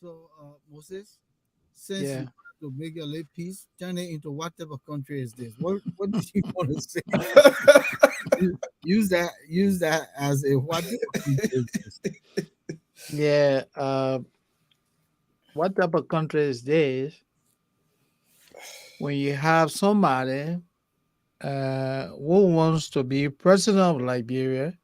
[SPEAKER 1] So, Moses, since you
[SPEAKER 2] Yeah.
[SPEAKER 1] want to make a late piece, turn it into what type of country is this? What did you want to say? Use that as a what type of country is this?
[SPEAKER 2] Yeah. What type of country is this? When you have somebody who wants to be president of Liberia,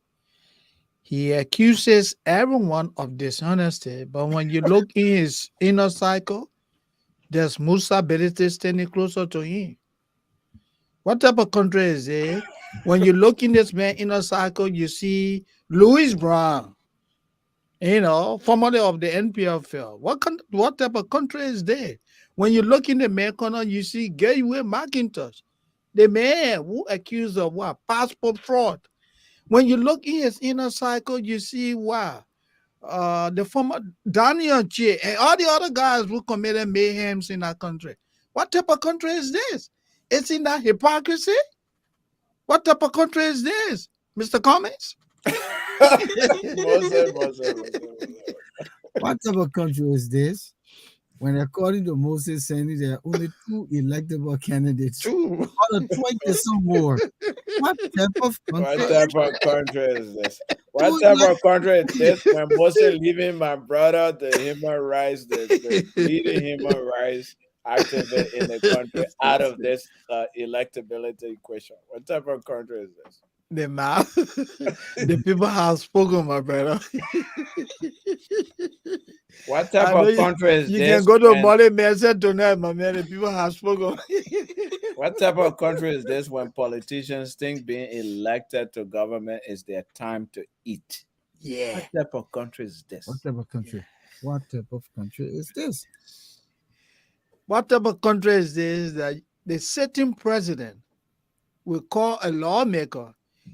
[SPEAKER 2] he accuses everyone of dishonesty. But when you look in his inner cycle, there's Musa Belite standing closer to him. What type of country is it? When you look in this man inner cycle, you see Louis Brown, formerly of the NPFL. What type of country is there? When you look in the man corner, you see Gateway McIntosh, the man who accused of what? Passport fraud. When you look in his inner cycle, you see what? The former Daniel J. and all the other guys who committed mayhems in our country. What type of country is this? It's in that hypocrisy. What type of country is this, Mr. Cummings?
[SPEAKER 3] Mose.
[SPEAKER 1] What type of country is this? When according to Moses saying there are only two electable candidates
[SPEAKER 3] True.
[SPEAKER 1] out of 20 some more. What type of country
[SPEAKER 3] What
[SPEAKER 1] is
[SPEAKER 3] type of country is this? What
[SPEAKER 1] two
[SPEAKER 3] type
[SPEAKER 1] elect-
[SPEAKER 3] of country is this when Mose leaving my brother the human rights, the bleeding human rights activate in the country out of this electability equation? What type of country is this?
[SPEAKER 2] The mouth, the people have spoken, my brother.
[SPEAKER 3] What type
[SPEAKER 2] I know
[SPEAKER 3] of country is
[SPEAKER 2] you can
[SPEAKER 3] this
[SPEAKER 2] go to
[SPEAKER 3] when
[SPEAKER 2] Molly Message tonight, my man. The people have spoken.
[SPEAKER 3] what type of country is this when politicians think being elected to government is their time to eat?
[SPEAKER 2] Yeah.
[SPEAKER 3] What type of country is
[SPEAKER 1] What
[SPEAKER 3] this?
[SPEAKER 1] type of country? What type of country is this?
[SPEAKER 2] What type of country is this that the sitting president will call a lawmaker?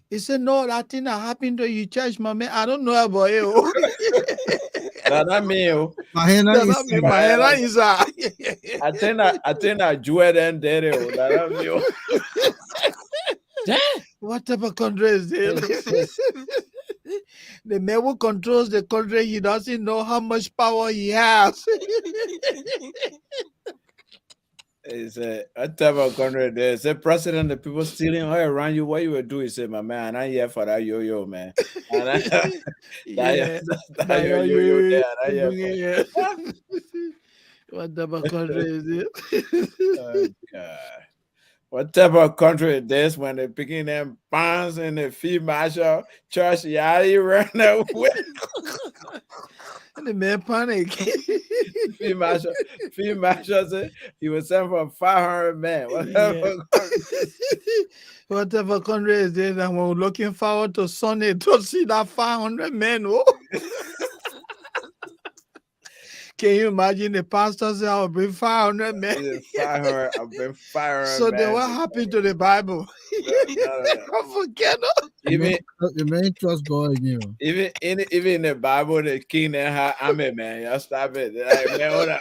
[SPEAKER 2] He said, "No, that thing that happened to you, church, my man. I don't know about you."
[SPEAKER 3] That I mean,
[SPEAKER 1] Mahena
[SPEAKER 2] That's
[SPEAKER 1] is
[SPEAKER 2] not me, my head inside.
[SPEAKER 3] I think that Jordan did it. That I mean, damn.
[SPEAKER 2] What type of country is this?
[SPEAKER 3] It's-
[SPEAKER 2] The man who controls the country, he doesn't know how much power he has.
[SPEAKER 3] It's a type of country there. Say president, the people stealing oil around you. What you will do? He said, my man, I'm here for that yo-yo, man. And
[SPEAKER 2] Yeah.
[SPEAKER 3] that yo-yo there. I'm here
[SPEAKER 2] Bring
[SPEAKER 3] for
[SPEAKER 2] it here. What type of country is this?
[SPEAKER 3] oh, God. What type of country is this when they're picking them bonds in the field marshal church? Yeah, you run away.
[SPEAKER 2] And the man panic.
[SPEAKER 3] Field marshal said he was sent for 500 men. What type
[SPEAKER 2] Yeah.
[SPEAKER 3] of country?
[SPEAKER 2] Whatever country is this, and we're looking forward to Sunday to see that 500 men. Oh. Can you imagine the pastor say, I'll bring 500 men?
[SPEAKER 3] 500, I've been 500
[SPEAKER 2] So then
[SPEAKER 3] men.
[SPEAKER 2] what happened to the Bible? Volcano.
[SPEAKER 3] Even
[SPEAKER 1] the main trust God in you.
[SPEAKER 3] even in the Bible, the king and her army, man, y'all stop it. Like, man, hold up.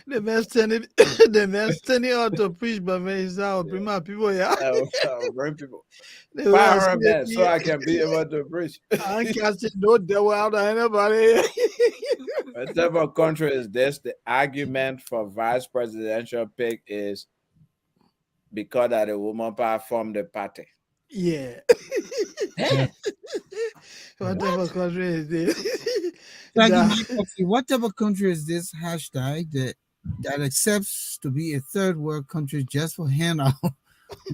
[SPEAKER 2] The man standing out to preach, but man, he said, I'll bring my people here.
[SPEAKER 3] I'll bring people.
[SPEAKER 2] They will ask
[SPEAKER 3] 500 men,
[SPEAKER 2] me,
[SPEAKER 3] so I can be able to preach.
[SPEAKER 2] I ain't casting no devil out of anybody.
[SPEAKER 3] What type of country is this? The argument for vice presidential pick is because that the woman power formed the party.
[SPEAKER 2] Yeah. Whatever country is this?
[SPEAKER 1] Like,
[SPEAKER 2] That-
[SPEAKER 1] what type of country is this hashtag that accepts to be a third world country just for handout?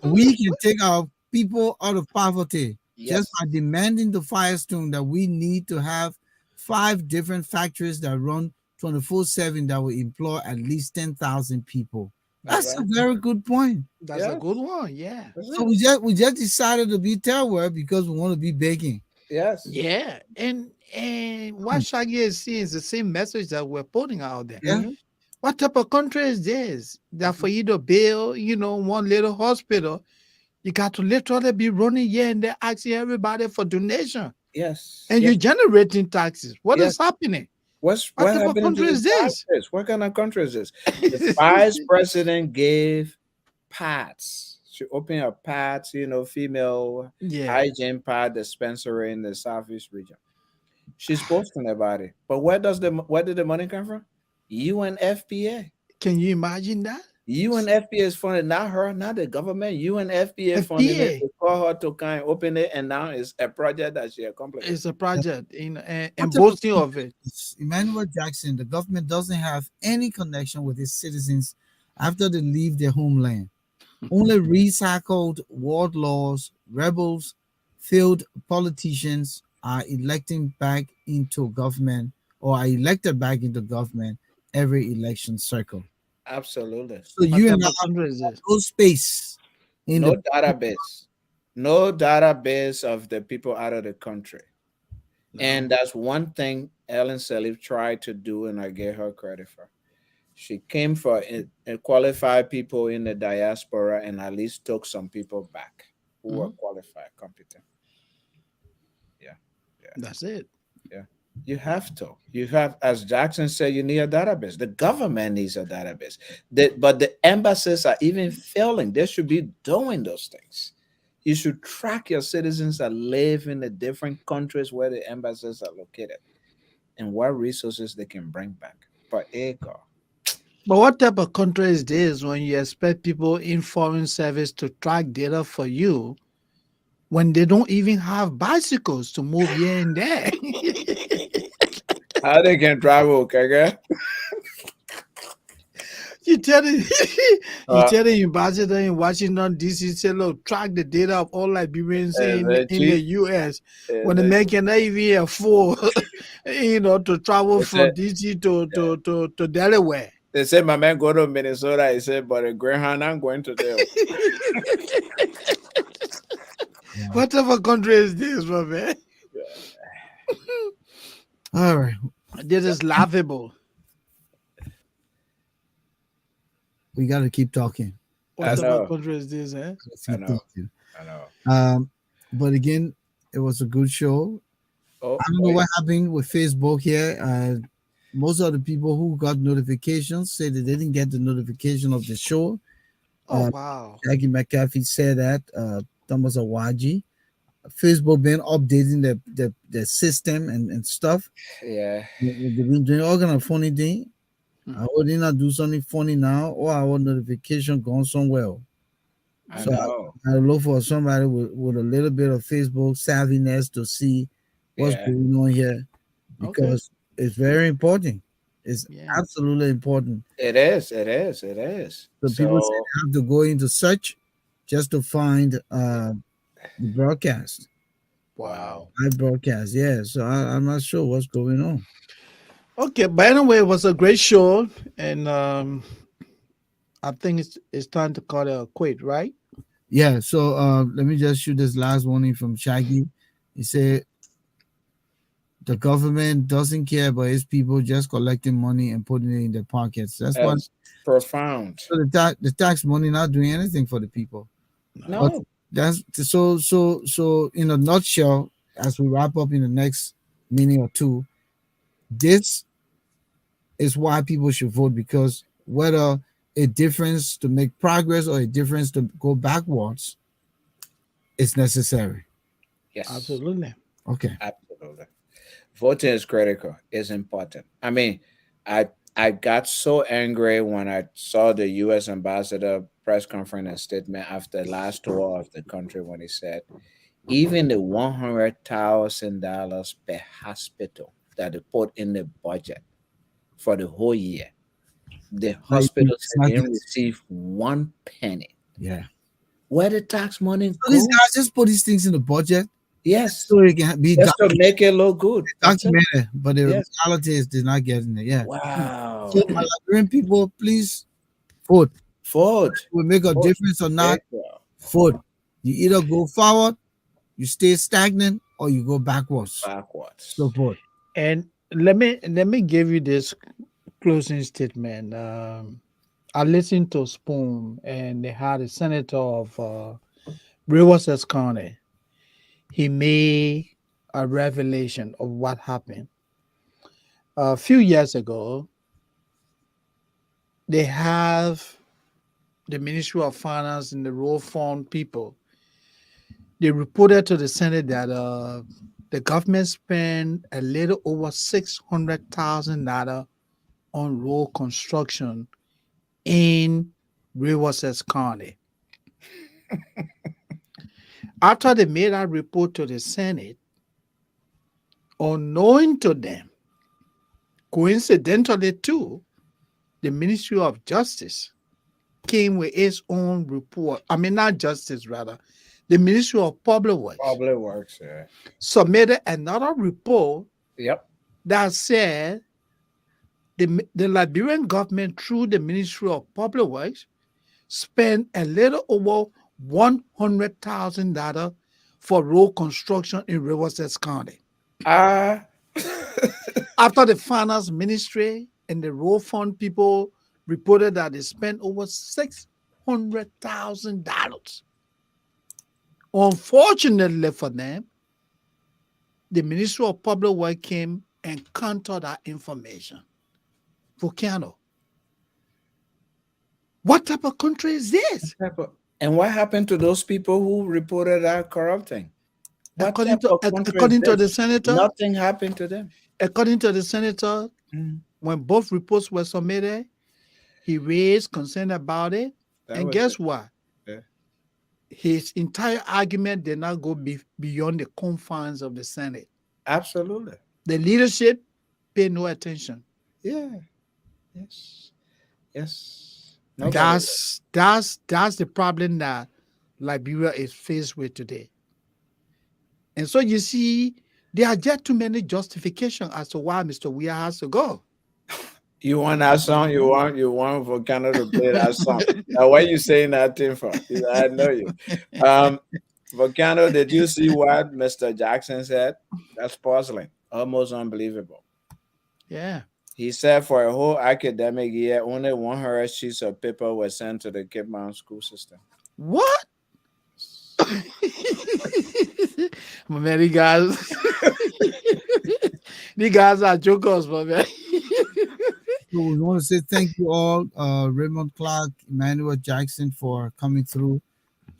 [SPEAKER 1] We can take our people out of poverty just by demanding the Firestone that we need to have 5 different factories that run 24/7 that will employ at least 10,000 people. That's
[SPEAKER 3] right.
[SPEAKER 1] a very good point.
[SPEAKER 2] That's a good one. Yeah.
[SPEAKER 1] So we just decided to be third world because we want to be baking.
[SPEAKER 3] Yes.
[SPEAKER 2] Yeah. And what Shaggy is seeing is the same message that we're putting out there.
[SPEAKER 1] Yeah.
[SPEAKER 3] Mhm.
[SPEAKER 2] What type of country is this? That for you to build, one little hospital, you got to literally be running here and there asking everybody for donation.
[SPEAKER 3] Yes.
[SPEAKER 2] And
[SPEAKER 3] yes.
[SPEAKER 2] you're generating taxes. What is happening?
[SPEAKER 3] What
[SPEAKER 2] type of
[SPEAKER 3] happened to
[SPEAKER 2] country
[SPEAKER 3] the
[SPEAKER 2] is this?
[SPEAKER 3] taxes? What kind of country is this? The vice president gave pads. She opened a pads, female
[SPEAKER 2] Yeah.
[SPEAKER 3] hygiene pad dispensary in the southeast region. She's boasting about it. But where did the money come from? UNFPA.
[SPEAKER 2] Can you imagine that?
[SPEAKER 3] UNFPA is funded, not her, not the government. UNFPA funded it to call her to kind of open it, and now it's a project that she accomplished.
[SPEAKER 2] It's a project and
[SPEAKER 1] What type
[SPEAKER 2] boasting of it.
[SPEAKER 1] Emmanuel Jackson, the government doesn't have any connection with its citizens after they leave their homeland. Only recycled warlords, rebels, failed politicians are electing back into government or are elected back into government every election cycle.
[SPEAKER 3] Absolutely.
[SPEAKER 1] So you and I
[SPEAKER 2] What country is this?
[SPEAKER 1] no space in
[SPEAKER 3] No
[SPEAKER 1] the
[SPEAKER 3] database. No database of the people out of the country. And that's one thing Ellen Sirleaf tried to do, and I gave her credit for. She came for qualified people in the diaspora and at least took some people back who were qualified, competent. Yeah.
[SPEAKER 2] That's it.
[SPEAKER 3] You have to. You have, as Jackson said, you need a database. The government needs a database. But the embassies are even failing. They should be doing those things. You should track your citizens that live in the different countries where the embassies are located and what resources they can bring back per acre.
[SPEAKER 2] But what type of country is this when you expect people in foreign service to track data for you when they don't even have bicycles to move here and there?
[SPEAKER 3] How they can travel, okay?
[SPEAKER 2] You telling you
[SPEAKER 3] Uh,
[SPEAKER 2] telling ambassador in Washington D.C. say, look, track the data of all Liberians in the
[SPEAKER 3] chief,
[SPEAKER 2] U.S. when the
[SPEAKER 3] the
[SPEAKER 2] man cannot even afford, to travel
[SPEAKER 3] chief,
[SPEAKER 2] from D.C. to Delaware.
[SPEAKER 3] they say my man go to Minnesota. He said, but a Greyhound, I'm going to there.
[SPEAKER 1] Yeah.
[SPEAKER 2] Whatever country is this, my man?
[SPEAKER 1] All right,
[SPEAKER 2] This is laughable.
[SPEAKER 1] we got to keep talking.
[SPEAKER 3] I
[SPEAKER 1] That's
[SPEAKER 2] Whatever
[SPEAKER 3] know,
[SPEAKER 2] country is this, eh?
[SPEAKER 1] let's
[SPEAKER 3] I
[SPEAKER 1] keep
[SPEAKER 3] know,
[SPEAKER 1] talking.
[SPEAKER 3] I know.
[SPEAKER 1] But again, it was a good show. I
[SPEAKER 3] Oh,
[SPEAKER 1] don't know
[SPEAKER 3] wait.
[SPEAKER 1] what happened with Facebook here. Most of the people who got notifications said that they didn't get the notification of the show.
[SPEAKER 2] Oh
[SPEAKER 1] Uh,
[SPEAKER 2] wow.
[SPEAKER 1] Jackie McAfee said that. Thomas Awaji. Facebook been updating the system and stuff.
[SPEAKER 3] Yeah,
[SPEAKER 1] They've been doing all kind of funny thing.
[SPEAKER 2] Hmm.
[SPEAKER 1] I would not do something funny now, or our notification gone somewhere.
[SPEAKER 3] I
[SPEAKER 1] So
[SPEAKER 2] Okay.
[SPEAKER 3] know.
[SPEAKER 1] I look for somebody with a little bit of Facebook savviness to see what's
[SPEAKER 3] Yeah,
[SPEAKER 1] going on here
[SPEAKER 2] Okay.
[SPEAKER 1] because it's very important. It's
[SPEAKER 2] Yeah.
[SPEAKER 1] absolutely important.
[SPEAKER 3] it is. It is. It is.
[SPEAKER 1] So people say
[SPEAKER 3] So,
[SPEAKER 1] they have to go into search just to find the broadcast,
[SPEAKER 3] wow.
[SPEAKER 2] Wow.
[SPEAKER 1] live broadcast. Yeah. So I'm not sure what's going on.
[SPEAKER 2] Okay, but anyway, it was a great show, and I think it's time to call it a quit, right?
[SPEAKER 1] Yeah. So let me just shoot this last warning from Shaggy. He said the government doesn't care about its people just collecting money and putting it in their pockets. That's why
[SPEAKER 3] That's profound.
[SPEAKER 1] so the tax money not doing anything for the people.
[SPEAKER 2] No.
[SPEAKER 1] But
[SPEAKER 3] No.
[SPEAKER 1] that's so in a nutshell, as we wrap up in the next minute or two, this is why people should vote because whether a difference to make progress or a difference to go backwards is necessary.
[SPEAKER 3] Yes,
[SPEAKER 2] Absolutely.
[SPEAKER 1] Okay.
[SPEAKER 3] absolutely. Voting is critical. It's important. I mean, I I got so angry when I saw the U.S. ambassador press conference and statement after last tour of the country when he said even the $100,000 per hospital that they put in the budget for the whole year, the hospital
[SPEAKER 1] It's
[SPEAKER 3] said
[SPEAKER 1] not
[SPEAKER 3] they
[SPEAKER 1] getting-
[SPEAKER 3] didn't receive one penny.
[SPEAKER 1] yeah.
[SPEAKER 3] Where the tax money
[SPEAKER 1] So these
[SPEAKER 3] go?
[SPEAKER 1] guys just put these things in the budget
[SPEAKER 3] Yes,
[SPEAKER 1] so it can be
[SPEAKER 3] just to make it look good. That's it.
[SPEAKER 1] documented, but the
[SPEAKER 3] Yes.
[SPEAKER 1] reality is they're not getting it. Yeah. So
[SPEAKER 3] Wow.
[SPEAKER 1] my Liberian people, please vote.
[SPEAKER 3] Ford.
[SPEAKER 1] Will make a
[SPEAKER 3] Ford.
[SPEAKER 1] difference or
[SPEAKER 3] Yeah.
[SPEAKER 1] not? Vote. You either go forward, you stay stagnant, or you go backwards. So
[SPEAKER 3] Backwards.
[SPEAKER 1] vote.
[SPEAKER 2] And let me give you this closing statement. I listened to Spoon, and they had a senator of Rivers County. He made a revelation of what happened a few years ago. They have the Ministry of Finance and the Road Fund people. They reported to the Senate that the government spent a little over $600,000 on road construction in Rivers County. After they made that report to the Senate, unknowing to them, coincidentally too, the Ministry of Justice came with its own report. I mean, not justice, rather. The Ministry of Public Works
[SPEAKER 3] Probably works. Yeah.
[SPEAKER 2] submitted another report
[SPEAKER 3] Yep.
[SPEAKER 2] that said the Liberian government, through the Ministry of Public Works, spent a little over $100,000 for road construction in Rivers County.
[SPEAKER 3] Ah.
[SPEAKER 2] After the finance ministry and the road fund people reported that they spent over $600,000. Unfortunately for them, the Ministry of Public Works came and countered that information. Volcano. What type of country is this?
[SPEAKER 3] And what happened to those people who reported that corrupting? What
[SPEAKER 2] According
[SPEAKER 3] type
[SPEAKER 2] to
[SPEAKER 3] of country is
[SPEAKER 2] according to the
[SPEAKER 3] this?
[SPEAKER 2] senator,
[SPEAKER 3] Nothing happened to them.
[SPEAKER 2] according to the senator,
[SPEAKER 3] Mm,
[SPEAKER 2] when both reports were submitted, he raised concern about it.
[SPEAKER 3] that
[SPEAKER 2] And
[SPEAKER 3] was it.
[SPEAKER 2] guess what?
[SPEAKER 3] Yeah.
[SPEAKER 2] His entire argument did not go beyond the confines of the Senate.
[SPEAKER 3] Absolutely.
[SPEAKER 2] The leadership paid no attention.
[SPEAKER 3] Yeah. Yes. Yes.
[SPEAKER 2] And
[SPEAKER 3] Nobody.
[SPEAKER 2] that's the problem that Liberia is faced with today. And so you see, there are just too many justifications as to why Mr. Weah has to go.
[SPEAKER 3] You want that song? You want Volcano to play that song? Now, why you saying that thing for? I know you. Um, Volcano, did you see what Mr. Jackson said? That's puzzling. Almost unbelievable.
[SPEAKER 2] Yeah.
[SPEAKER 3] He said for a whole academic year, only 100 sheets of paper were sent to the Cape Mountain school system.
[SPEAKER 2] What? My man, you guys, these guys are jokers, my man.
[SPEAKER 1] So we want to say thank you all, Raymond Clark, Emmanuel Jackson, for coming through.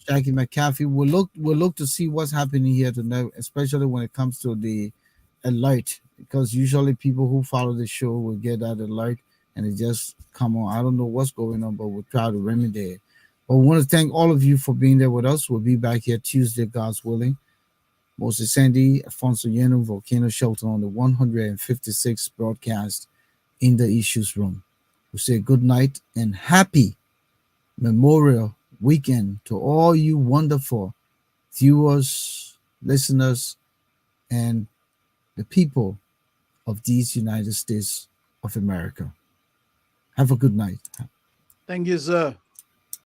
[SPEAKER 1] Jackie McCaffrey. We'll look to see what's happening here tonight, especially when it comes to the alert, because usually people who follow the show will get that alert and it just come on. I don't know what's going on, but we'll try to remedy it. But we want to thank all of you for being there with us. We'll be back here Tuesday, God's willing. Moses Sandy, Alphonso Yenu, Volcano Shelter on the 156th broadcast in the Issues Room. We say good night and happy Memorial Weekend to all you wonderful viewers, listeners, and the people of these United States of America. Have a good night.
[SPEAKER 2] Thank you, sir.